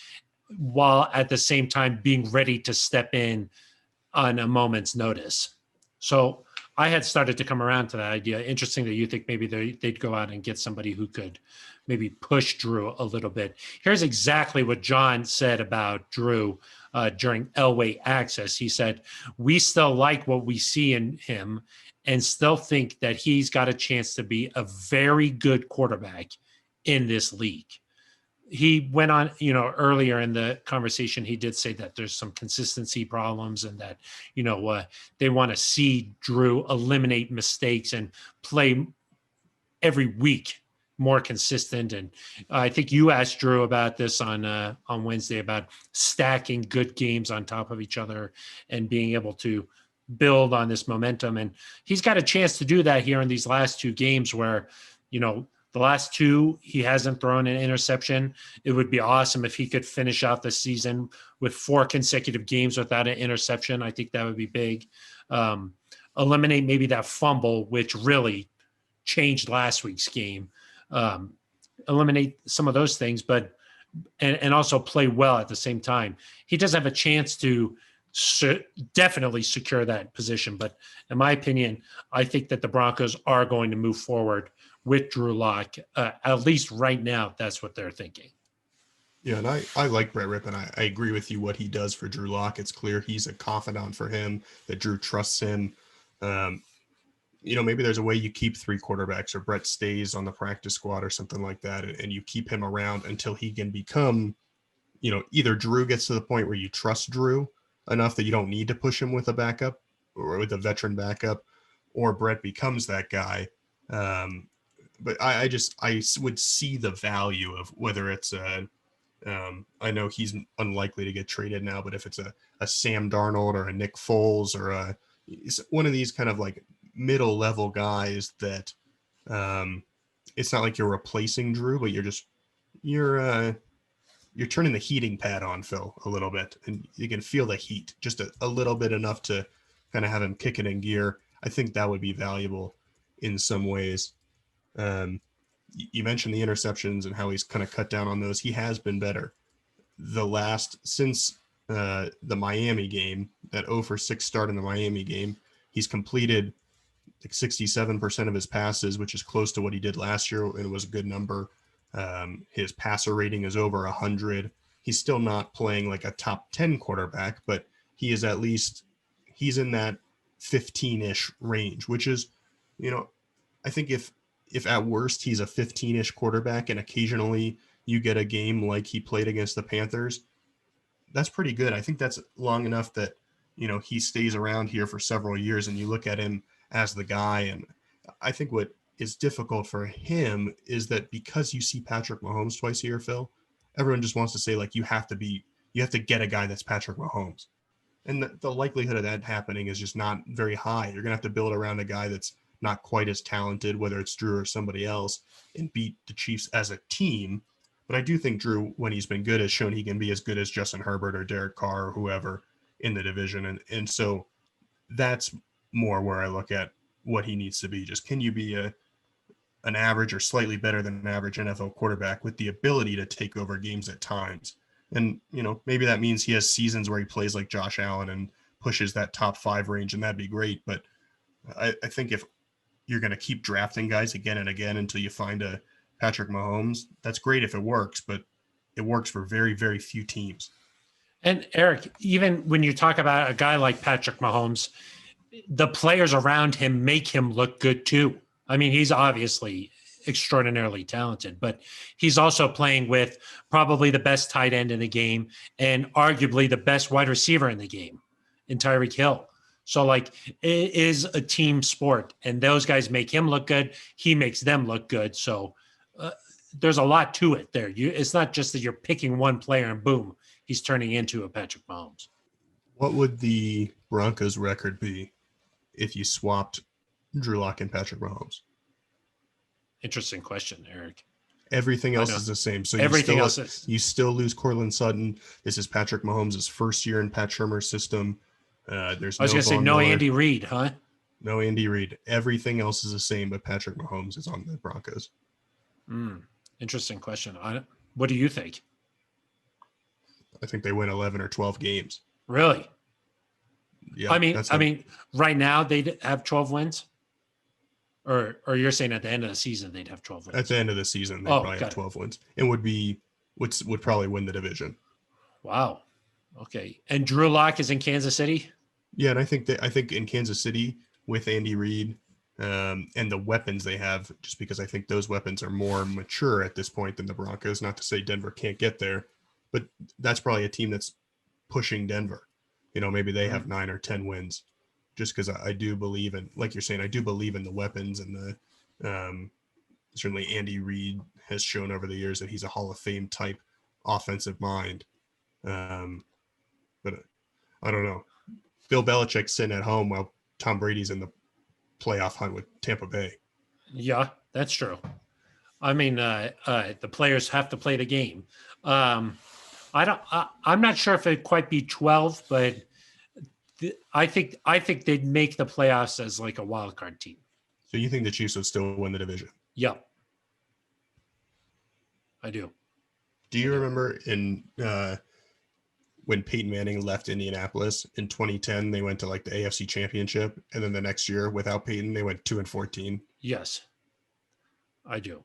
while at the same time being ready to step in on a moment's notice. So I had started to come around to that idea. Interesting that you think maybe they'd go out and get somebody who could maybe push Drew a little bit. Here's exactly what John said about Drew during Elway Access. He said, "We still like what we see in him and still think that he's got a chance to be a very good quarterback in this league." He went on, earlier in the conversation, he did say that there's some consistency problems, and that, they want to see Drew eliminate mistakes and play every week more consistent. And I think you asked Drew about this on Wednesday, about stacking good games on top of each other and being able to build on this momentum. And he's got a chance to do that here in these last 2 games where, the last 2, he hasn't thrown an interception. It would be awesome if he could finish out the season with 4 consecutive games without an interception. I think that would be big. Eliminate maybe that fumble, which really changed last week's game. Eliminate some of those things, but and also play well at the same time. He does have a chance to definitely secure that position. But in my opinion, I think that the Broncos are going to move forward with Drew Lock. At least right now, that's what they're thinking. Yeah, and I like Brett Rippon. I agree with you what he does for Drew Lock. It's clear he's a confidant for him, that Drew trusts him. Maybe there's a way you keep 3 quarterbacks, or Brett stays on the practice squad or something like that, and you keep him around until he can become, either Drew gets to the point where you trust Drew enough that you don't need to push him with a backup or with a veteran backup, or Brett becomes that guy. But I would see the value of whether it's I know he's unlikely to get traded now, but if it's a Sam Darnold or a Nick Foles or one of these kind of like middle level guys that It's not like you're replacing Drew, but you're turning the heating pad on Phil a little bit, and you can feel the heat just a little bit, enough to kind of have him kick it in gear. I think that would be valuable in some ways. You mentioned the interceptions and how he's kind of cut down on those. He has been better since the Miami game, that 0 for 6 start in the Miami game. He's completed like 67% of his passes, which is close to what he did last year, and it was a good number. His passer rating is over 100. He's still not playing like a top 10 quarterback, but he's in that 15-ish range, which is, I think if at worst he's a 15-ish quarterback and occasionally you get a game like he played against the Panthers, that's pretty good. I think that's long enough that, he stays around here for several years and you look at him as the guy. And I think what is difficult for him is that because you see Patrick Mahomes twice a year, Phil, everyone just wants to say like, you have to get a guy that's Patrick Mahomes. And the likelihood of that happening is just not very high. You're going to have to build around a guy that's not quite as talented, whether it's Drew or somebody else, and beat the Chiefs as a team. But I do think Drew, when he's been good, has shown he can be as good as Justin Herbert or Derek Carr or whoever in the division. And so that's more where I look at what he needs to be. Just, can you be an average or slightly better than an average NFL quarterback with the ability to take over games at times? And, maybe that means he has seasons where he plays like Josh Allen and pushes that top 5 range, and that'd be great. But I think if you're going to keep drafting guys again and again until you find a Patrick Mahomes, that's great if it works, but it works for very, very few teams. And Eric, even when you talk about a guy like Patrick Mahomes, the players around him make him look good too. I mean, he's obviously extraordinarily talented, but he's also playing with probably the best tight end in the game and arguably the best wide receiver in the game, in Tyreek Hill. So like, it is a team sport, and those guys make him look good. He makes them look good. So there's a lot to it there. It's not just that you're picking one player and boom, he's turning into a Patrick Mahomes. What would the Broncos record be if you swapped Drew Lock and Patrick Mahomes? Interesting question, Eric. Everything else is the same. So you still lose Cortland Sutton. This is Patrick Mahomes' first year in Pat Shurmur's system. I was going to say no Miller. Andy Reid, huh? No Andy Reid. Everything else is the same, but Patrick Mahomes is on the Broncos. Interesting question. What do you think? I think they win 11 or 12 games. Really? Yeah. I mean, right now they'd have 12 wins? Or you're saying at the end of the season they'd have 12 wins? At the end of the season, they'd probably have 12 wins. And would probably win the division. Wow. Okay. And Drew Lock is in Kansas City? Yeah, and I think in Kansas City with Andy Reid and the weapons they have, just because I think those weapons are more mature at this point than the Broncos. Not to say Denver can't get there, but that's probably a team that's pushing Denver. Maybe they have 9 or 10 wins, just because I do believe in, like you're saying, I do believe in the weapons, and the certainly Andy Reid has shown over the years that he's a Hall of Fame type offensive mind. But I don't know. Bill Belichick's sitting at home while Tom Brady's in the playoff hunt with Tampa Bay. Yeah, that's true. I mean, the players have to play the game. I'm not sure if it'd quite be 12, but I think they'd make the playoffs as like a wild card team. So you think the Chiefs would still win the division? Yeah, I do. Do you remember when Peyton Manning left Indianapolis in 2010, they went to like the AFC Championship, and then the next year without Peyton, they went 2-14. Yes, I do.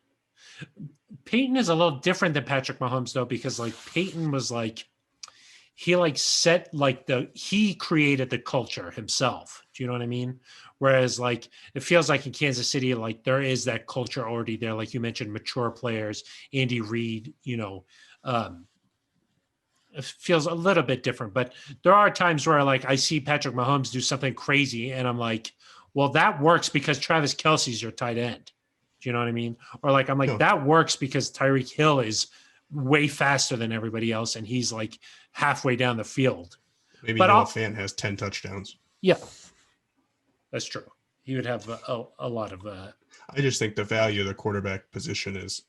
Peyton is a little different than Patrick Mahomes though, because like Peyton was like, he created the culture himself. Do you know what I mean? Whereas like, it feels like in Kansas City, like there is that culture already there. Like you mentioned, mature players, Andy Reid, it feels a little bit different, but there are times where like I see Patrick Mahomes do something crazy and I'm like, well, that works because Travis Kelce's your tight end. Do you know what I mean? Or like, I'm like, No. That works because Tyreek Hill is way faster than everybody else. And he's like halfway down the field. Maybe Noah Fant has 10 touchdowns. Yeah, that's true. He would have a lot of I just think the value of the quarterback position is,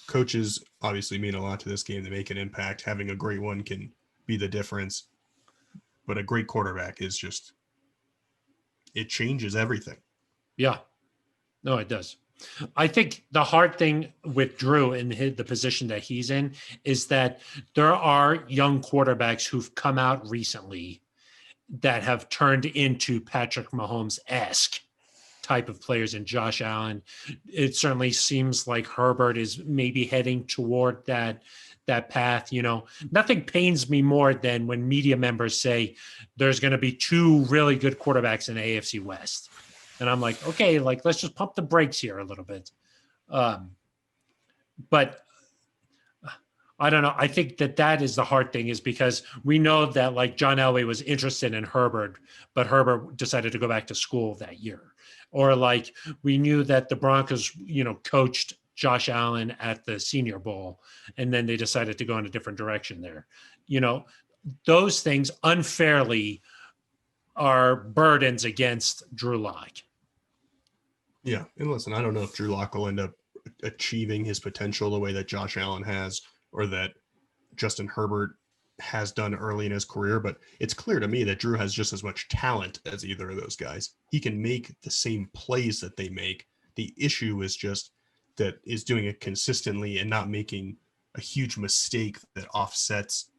coaches obviously mean a lot to this game. They make an impact. Having a great one can be the difference. But a great quarterback is just, it changes everything. Yeah. No, it does. I think the hard thing with Drew in the position that he's in is that there are young quarterbacks who've come out recently that have turned into Patrick Mahomes-esque type of players, and Josh Allen. It certainly seems like Herbert is maybe heading toward that path. Nothing pains me more than when media members say there's going to be two really good quarterbacks in the AFC West. And I'm like, okay, let's just pump the brakes here a little bit. But I don't know. I think that is the hard thing, is because we know that John Elway was interested in Herbert, but Herbert decided to go back to school that year. Or we knew that the Broncos, coached Josh Allen at the Senior Bowl, and then they decided to go in a different direction there. Those things unfairly are burdens against Drew Lock. Yeah. And listen, I don't know if Drew Lock will end up achieving his potential the way that Josh Allen has, or that Justin Herbert has done early in his career, but it's clear to me that Drew has just as much talent as either of those guys. He can make the same plays that they make. The issue is just that is doing it consistently and not making a huge mistake that offsets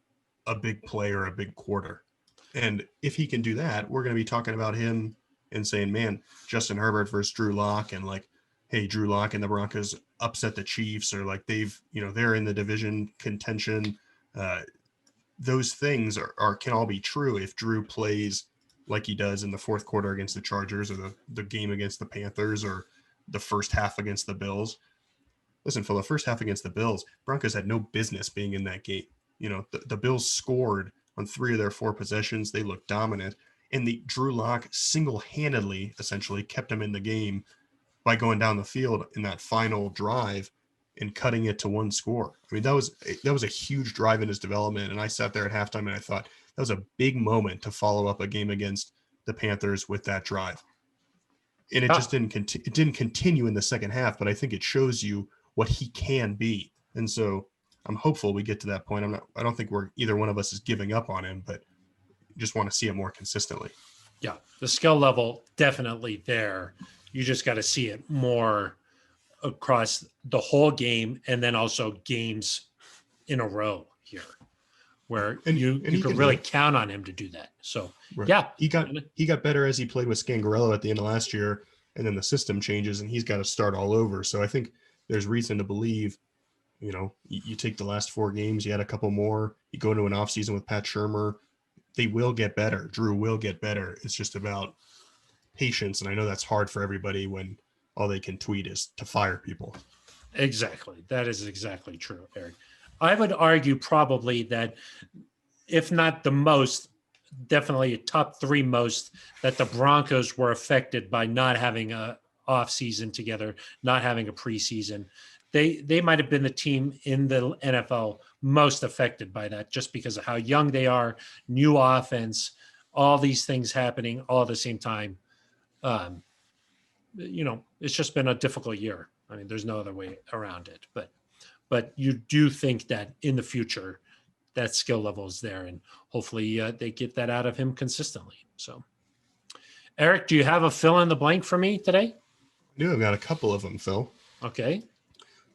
a big play or a big quarter. And if he can do that, we're going to be talking about him and saying, man, Justin Herbert versus Drew Lock, and hey, Drew Lock and the Broncos upset the Chiefs, or they've, they're in the division contention. Those things can all be true if Drew plays like he does in the fourth quarter against the Chargers, or the game against the Panthers, or the first half against the Bills. Listen, for the first half against the Bills, Broncos had no business being in that game. The Bills scored on 3 of their 4 possessions. They looked dominant. And the Drew Lock single-handedly essentially kept him in the game by going down the field in that final drive and cutting it to 1 score. I mean, that was a huge drive in his development. And I sat there at halftime and I thought that was a big moment to follow up a game against the Panthers with that drive. And it just didn't continue in the second half, but I think it shows you what he can be. And so I'm hopeful we get to that point. I don't think either one of us is giving up on him, but just want to see it more consistently. Yeah, the skill level definitely there. You just got to see it more across the whole game, and then also games in a row here, where you can really count on him to do that. So right. Yeah, he got better as he played with Scangarello at the end of last year, and then the system changes and he's got to start all over. So I think there's reason to believe, you take the last 4 games, you had a couple more, you go into an offseason with Pat Shurmur, they will get better. Drew will get better. It's just about patience. And I know that's hard for everybody when all they can tweet is to fire people. Exactly. That is exactly true, Eric. I would argue probably that, if not the most, definitely a top 3 most, that the Broncos were affected by not having a off season together, not having a preseason. They might have been the team in the NFL most affected by that, just because of how young they are, new offense, all these things happening all at the same time. It's just been a difficult year. I mean, there's no other way around it. But you do think that in the future, that skill level is there, and hopefully they get that out of him consistently. So, Eric, do you have a fill in the blank for me today? I do. I've got a couple of them, Phil. Okay.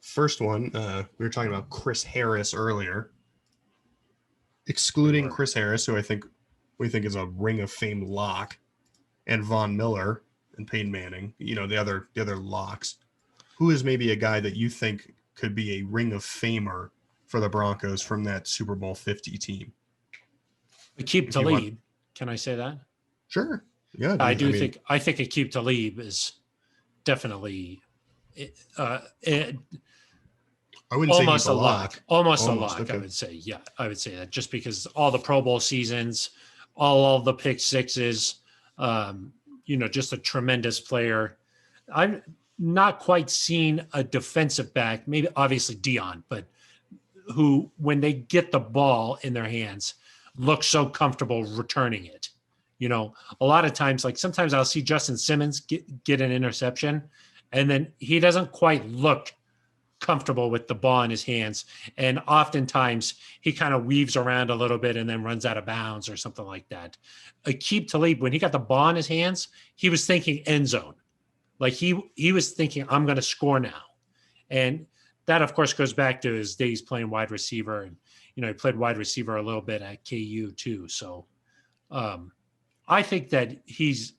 First one, we were talking about Chris Harris earlier. Excluding Chris Harris, who we think is a Ring of Fame lock, and Von Miller and Peyton Manning, the other locks. Who is maybe a guy that you think could be a Ring of Famer for the Broncos from that Super Bowl 50 team? Aqib Talib. Can I say that? Sure. Yeah. I think Aqib Talib is definitely I wouldn't say he's a lock. Almost a lock, okay. I would say. Yeah, I would say that, just because all the Pro Bowl seasons, all the pick sixes, just a tremendous player. I've not quite seen a defensive back, maybe obviously Dion, but who, when they get the ball in their hands, look so comfortable returning it. A lot of times, sometimes I'll see Justin Simmons get an interception, and then he doesn't quite look comfortable with the ball in his hands. And oftentimes he kind of weaves around a little bit and then runs out of bounds or something like that. Aqib Talib, when he got the ball in his hands, he was thinking end zone. Like he was thinking, I'm going to score now. And that, of course, goes back to his days playing wide receiver. And, he played wide receiver a little bit at KU too. So I think he's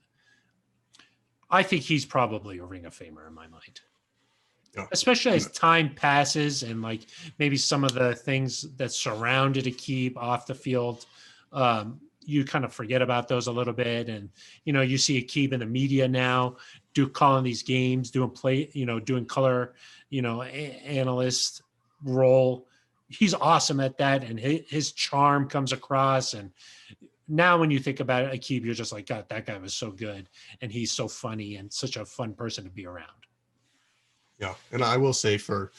probably a Ring of Famer in my mind. Yeah. Especially as time passes and like maybe some of the things that surrounded Aqib off the field, you kind of forget about those a little bit. And, you see Aqib in the media now calling these games, doing color, analyst role. He's awesome at that. And his charm comes across. And now when you think about it, Aqib, you're just like, God, that guy was so good. And he's so funny and such a fun person to be around. Yeah, and I will say for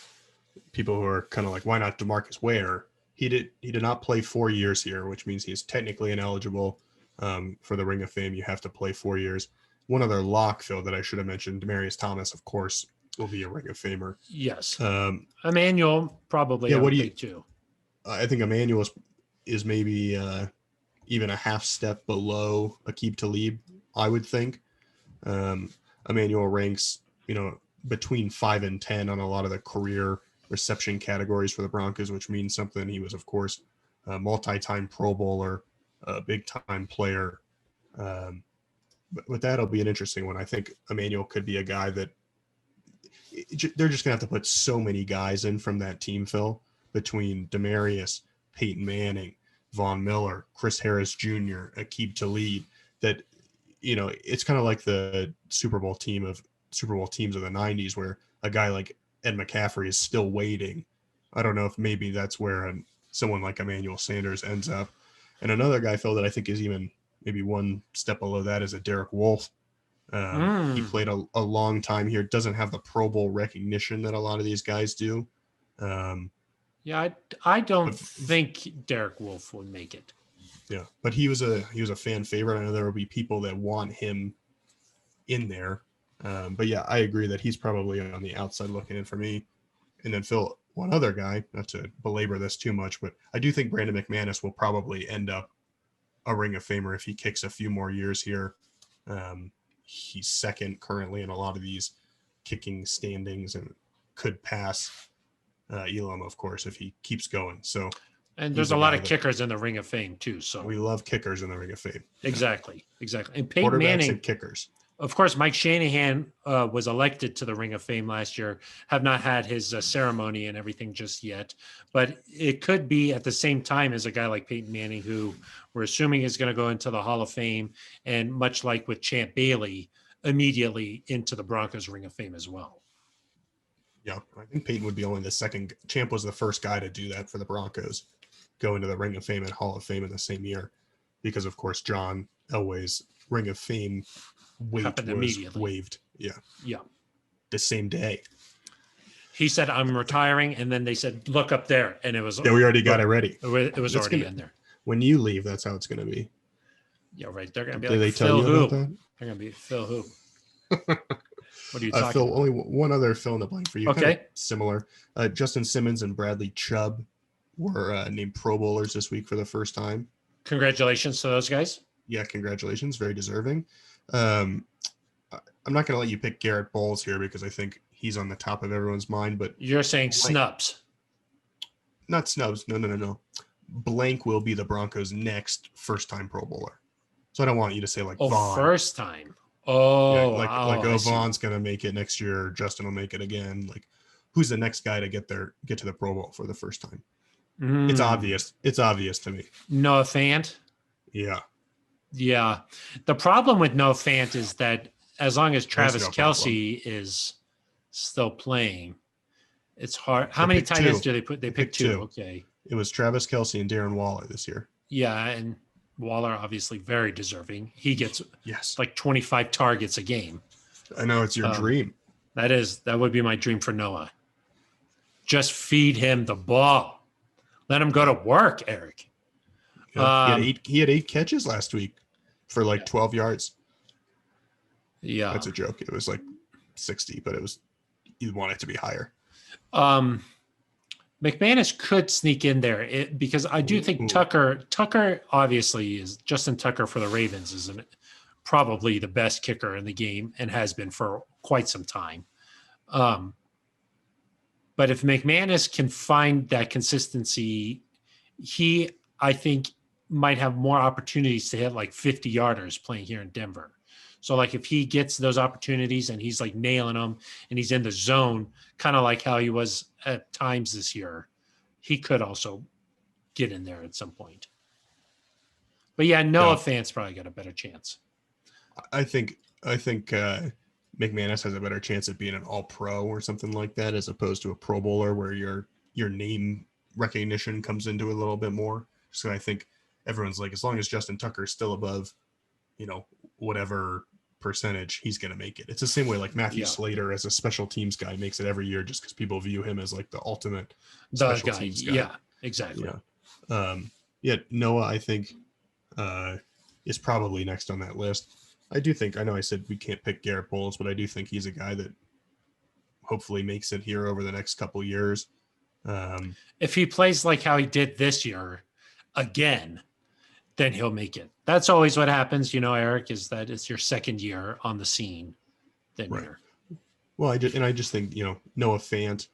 people who are kind of like, why not DeMarcus Ware? He did not play 4 years here, which means he's technically ineligible for the Ring of Fame. You have to play 4 years. One other lock, Phil, that I should have mentioned, Demaryius Thomas, of course, will be a Ring of Famer. Yes. Emmanuel probably. Yeah, what do you too? I think Emmanuel is maybe even a half step below Aqib Talib, I would think. Emmanuel ranks, between 5 and 10 on a lot of the career reception categories for the Broncos, which means something. He was, of course, a multi-time Pro Bowler, a big-time player. But that'll be an interesting one. I think Emmanuel could be a guy that they're just going to have to put so many guys in from that team, Phil, between Demaryius, Peyton Manning, Von Miller, Chris Harris Jr., Aqib Talib, that, it's kind of like the Super Bowl teams of the 90s where a guy like Ed McCaffrey is still waiting. I don't know if maybe that's where someone like Emmanuel Sanders ends up. And another guy, Phil, that I think is even maybe one step below that is a Derek Wolfe. He played a long time here, doesn't have the Pro Bowl recognition that a lot of these guys do. I don't think Derek Wolfe would make it. Yeah, but he was a fan favorite. I know there will be people that want him in there. But yeah, I agree that he's probably on the outside looking in for me. And then Phil, one other guy, not to belabor this too much, but I do think Brandon McManus will probably end up a Ring of Famer if he kicks a few more years here. He's second currently in a lot of these kicking standings and could pass Elam, of course, if he keeps going. So, and there's a lot of kickers in the Ring of Fame too. So we love kickers in the Ring of Fame. Exactly. And Peyton Manning, and kickers. Of course, Mike Shanahan was elected to the Ring of Fame last year. Have not had his ceremony and everything just yet, but it could be at the same time as a guy like Peyton Manning, who we're assuming is going to go into the Hall of Fame, and much like with Champ Bailey, immediately into the Broncos Ring of Fame as well. Yeah, I think Peyton would be only the second. Champ was the first guy to do that for the Broncos, go into the Ring of Fame and Hall of Fame in the same year, because of course John Elway's Ring of Fame happened immediately. Waived. Yeah. The same day. He said, "I'm retiring," and then they said, "Look up there," and it was. Yeah, we already got it ready. It was already in there. When you leave, that's how it's going to be. Yeah, right. They're going to be Did like they tell Phil you who? about that? They're going to be Phil who? What are you talking Phil, about? only one other fill in the blank for you. Okay. Kind of similar. Justin Simmons and Bradley Chubb were named Pro Bowlers this week for the first time. Congratulations to those guys. Yeah, congratulations. Very deserving. I'm not going to let you pick Garrett Bowles here because I think he's on the top of everyone's mind. But you're saying snubs. Not snubs. No. Blank will be the Broncos' next first-time Pro Bowler. So I don't want you to say like Vaughn. First time. Oh, yeah, Vaughn's going to make it next year. Justin will make it again. Like, who's the next guy to get to the Pro Bowl for the first time? It's obvious. It's obvious to me. Noah Fant. Yeah. The problem with Noah Fant is that as long as Travis Kelce is still playing, it's hard. How many tight ends do they put? They picked two. Okay. It was Travis Kelce and Darren Waller this year. Yeah, and Waller obviously very deserving. He gets like 25 targets a game. I know, it's your dream. That would be my dream for Noah. Just feed him the ball. Let him go to work, Eric. Yeah, he had 8 catches last week for like 12 yards. Yeah. That's a joke. It was like 60, but you'd want it to be higher. McManus could sneak in there because I do think Tucker obviously is Justin Tucker for the Ravens is probably the best kicker in the game and has been for quite some time. But if McManus can find that consistency, I think, might have more opportunities to hit like 50-yarders playing here in Denver. So like if he gets those opportunities and he's like nailing them and he's in the zone, kind of like how he was at times this year, he could also get in there at some point. But yeah, Noah Fant's probably got a better chance. I think McManus has a better chance at being an All-Pro or something like that, as opposed to a Pro Bowler where your name recognition comes into it a little bit more. So I think everyone's like, as long as Justin Tucker is still above, whatever percentage, he's going to make it. It's the same way like Matthew Slater as a special teams guy makes it every year just because people view him as like the ultimate special teams guy. Yeah, exactly. Noah, I think, is probably next on that list. I know I said we can't pick Garrett Bowles, but I do think he's a guy that hopefully makes it here over the next couple years. If he plays like how he did this year again, then he'll make it. That's always what happens, Eric, is that it's your second year on the scene. Then right. You're... Well, I just think, Noah Fant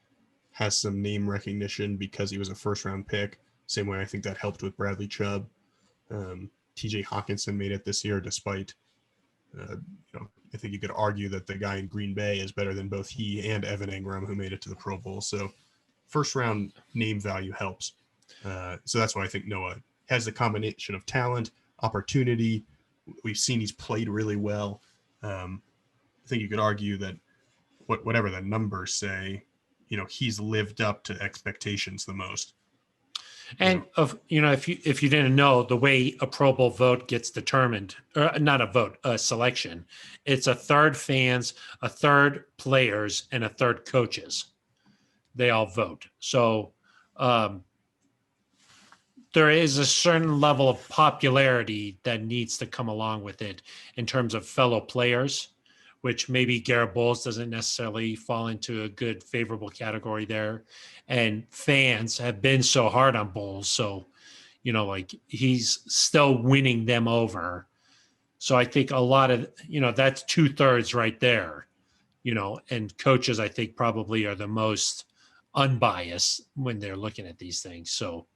has some name recognition because he was a first-round pick. Same way I think that helped with Bradley Chubb. TJ Hawkinson made it this year despite, I think you could argue that the guy in Green Bay is better than both he and Evan Engram, who made it to the Pro Bowl. So first-round name value helps. So that's why I think Noah has the combination of talent, opportunity. We've seen he's played really well. I think you could argue that whatever the numbers say, he's lived up to expectations the most. And if you didn't know, the way a Pro Bowl vote gets determined, or not a vote, a selection, it's a third fans, a third players, and a third coaches. They all vote. So there is a certain level of popularity that needs to come along with it in terms of fellow players, which maybe Garrett Bowles doesn't necessarily fall into a good, favorable category there. And fans have been so hard on Bowles. So, he's still winning them over. So I think a lot of, that's 2/3 right there, and coaches, I think, probably are the most unbiased when they're looking at these things. So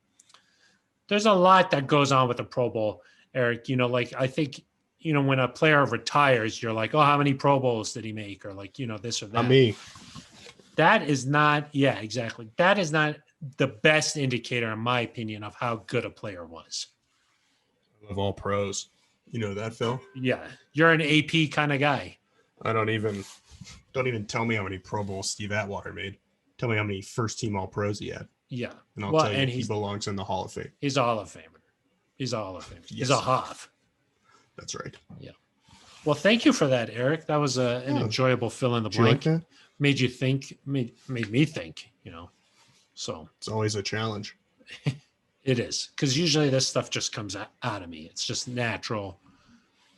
there's a lot that goes on with the Pro Bowl, Eric. I think, when a player retires, you're like, oh, how many Pro Bowls did he make? Or like, this or that. Not me. That is not, yeah, exactly. That is not the best indicator, in my opinion, of how good a player was. I love all pros. You know that, Phil? Yeah. You're an AP kind of guy. I don't even tell me how many Pro Bowls Steve Atwater made. Tell me how many first team all pros he had. Yeah. And I'll tell you he belongs in the Hall of Fame. He's a Hall of Famer. He's a Hall of Famer. Yes. He's a Hoff. That's right. Yeah. Well, thank you for that, Eric. That was an enjoyable fill in the blank. Like that? Made you think, made me think, So it's always a challenge. It is, because usually this stuff just comes out of me. It's just natural.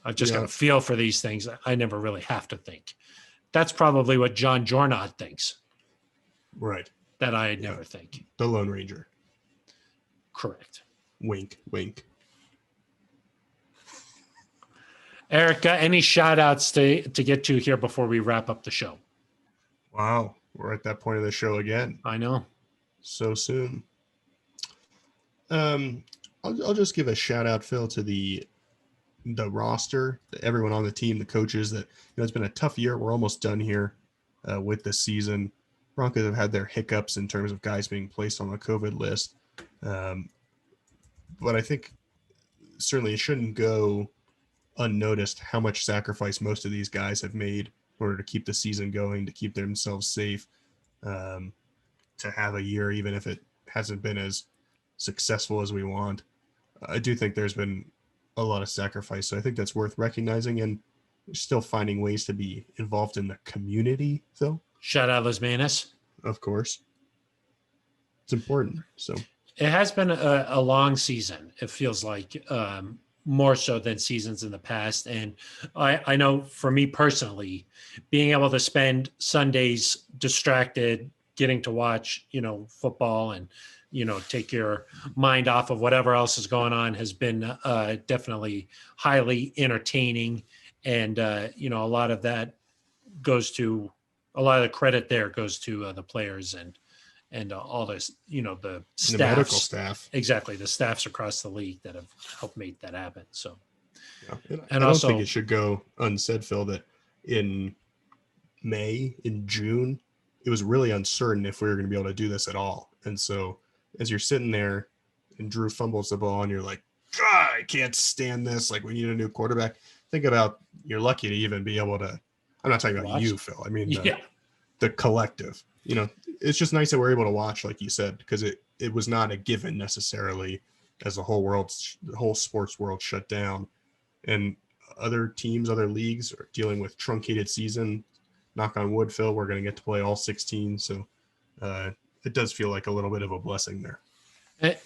I've just got a feel for these things. I never really have to think. That's probably what John Jornad thinks. Right. That I never think. The Lone Ranger. Correct. Wink, wink. Eric, any shout outs to get to here before we wrap up the show? Wow. We're at that point of the show again. I know. So soon. I'll just give a shout out, Phil, to the roster, everyone on the team, the coaches. That it's been a tough year. We're almost done here with the season. Broncos have had their hiccups in terms of guys being placed on the COVID list, but I think certainly it shouldn't go unnoticed how much sacrifice most of these guys have made in order to keep the season going, to keep themselves safe, to have a year, even if it hasn't been as successful as we want. I do think there's been a lot of sacrifice. So I think that's worth recognizing, and still finding ways to be involved in the community, Phil. Shout out Los Manis. Of course. It's important. So it has been a long season. It feels like, more so than seasons in the past. And I know for me personally, being able to spend Sundays distracted, getting to watch, football and, take your mind off of whatever else is going on has been definitely highly entertaining. And, a lot of that goes to a lot of the credit there goes to the players and all this, the The medical staffs. staff. Exactly. The staffs across the league that have helped make that happen. So, Yeah. and I don't also, think it should go unsaid, Phil, that in June, it was really uncertain if we were going to be able to do this at all. And so as you're sitting there and Drew fumbles the ball and you're like, God, I can't stand this. Like, we need a new quarterback. Think about, you're lucky to even be able to, I'm not talking about watch. you, Phil. I mean, Yeah. the collective, it's just nice that we're able to watch, like you said, because it was not a given necessarily as the whole sports world shut down. And other teams, other leagues are dealing with truncated season. Knock on wood, Phil, we're going to get to play all 16. So it does feel like a little bit of a blessing there.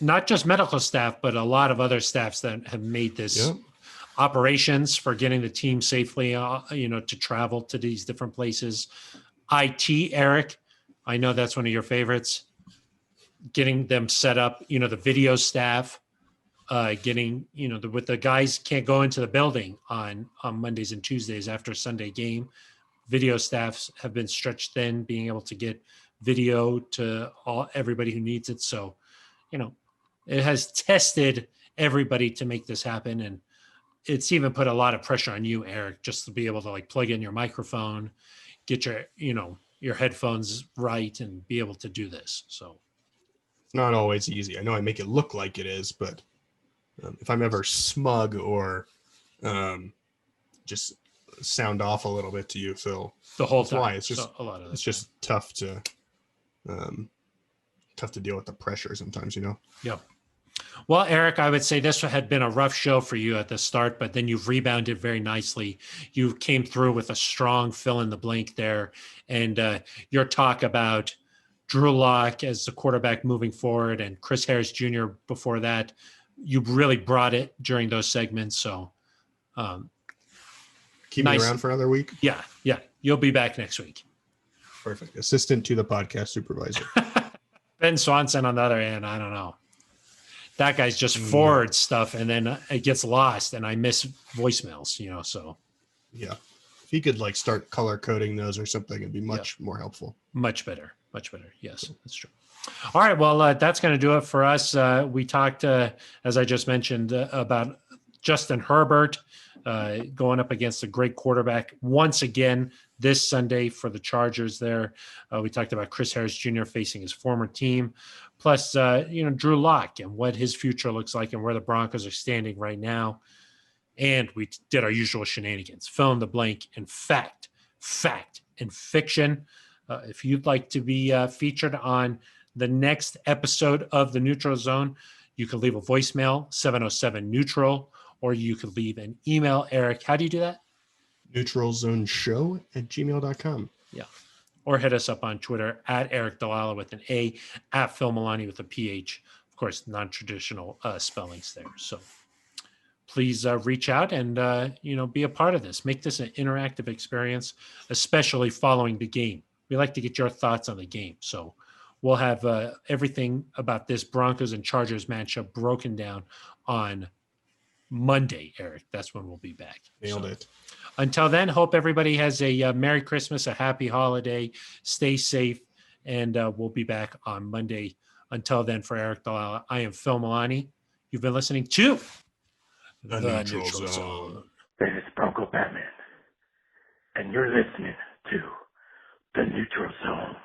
Not just medical staff, but a lot of other staffs that have made this Yep. operations for getting the team safely, to travel to these different places. IT, Eric, I know that's one of your favorites. Getting them set up, the video staff, getting, with the guys can't go into the building on Mondays and Tuesdays after Sunday game. Video staffs have been stretched thin, being able to get video to everybody who needs it. So, it has tested everybody to make this happen. And it's even put a lot of pressure on you, Eric, just to be able to plug in your microphone, get your, your headphones right and be able to do this. So It's not always easy. I know I make it look like it is, but if I'm ever smug or just sound off a little bit to you, Phil, the whole that's time. why it's just so a lot of it's just tough to deal with the pressure sometimes, Yep. Well, Eric, I would say this had been a rough show for you at the start, but then you've rebounded very nicely. You came through with a strong fill in the blank there. And your talk about Drew Lock as the quarterback moving forward and Chris Harris Jr. before that, you really brought it during those segments. So keep nice. me around for another week. Yeah. You'll be back next week. Perfect. Assistant to the podcast supervisor. Ben Swanson on the other hand, I don't know. That guy's just forward stuff, and then it gets lost, and I miss voicemails, so. Yeah. If he could start color coding those or something, it'd be much more helpful. Much better. Yes, that's true. All right. Well, that's going to do it for us. We talked, as I just mentioned, about Justin Herbert going up against a great quarterback once again this Sunday for the Chargers there. We talked about Chris Harris Jr. facing his former team, plus, Drew Lock and what his future looks like and where the Broncos are standing right now. And we did our usual shenanigans, fill in the blank, and fact, and fiction. If you'd like to be featured on the next episode of the Neutral Zone, you can leave a voicemail, 707-NEUTRAL, or you could leave an email. Eric, how do you do that? neutralzoneshow@gmail.com. Yeah. Or hit us up on Twitter at Eric Dalala with an A, at Phil Milani with a PH. Of course, non-traditional spellings there. So please reach out and, be a part of this. Make this an interactive experience, especially following the game. We like to get your thoughts on the game. So we'll have everything about this Broncos and Chargers matchup broken down on Monday, Eric. That's when we'll be back. Nailed it. Until then, hope everybody has a Merry Christmas, a happy holiday. Stay safe, and we'll be back on Monday. Until then, for Eric Dalala, I am Phil Milani. You've been listening to The Neutral Zone. This is Bronco Batman, and you're listening to The Neutral Zone.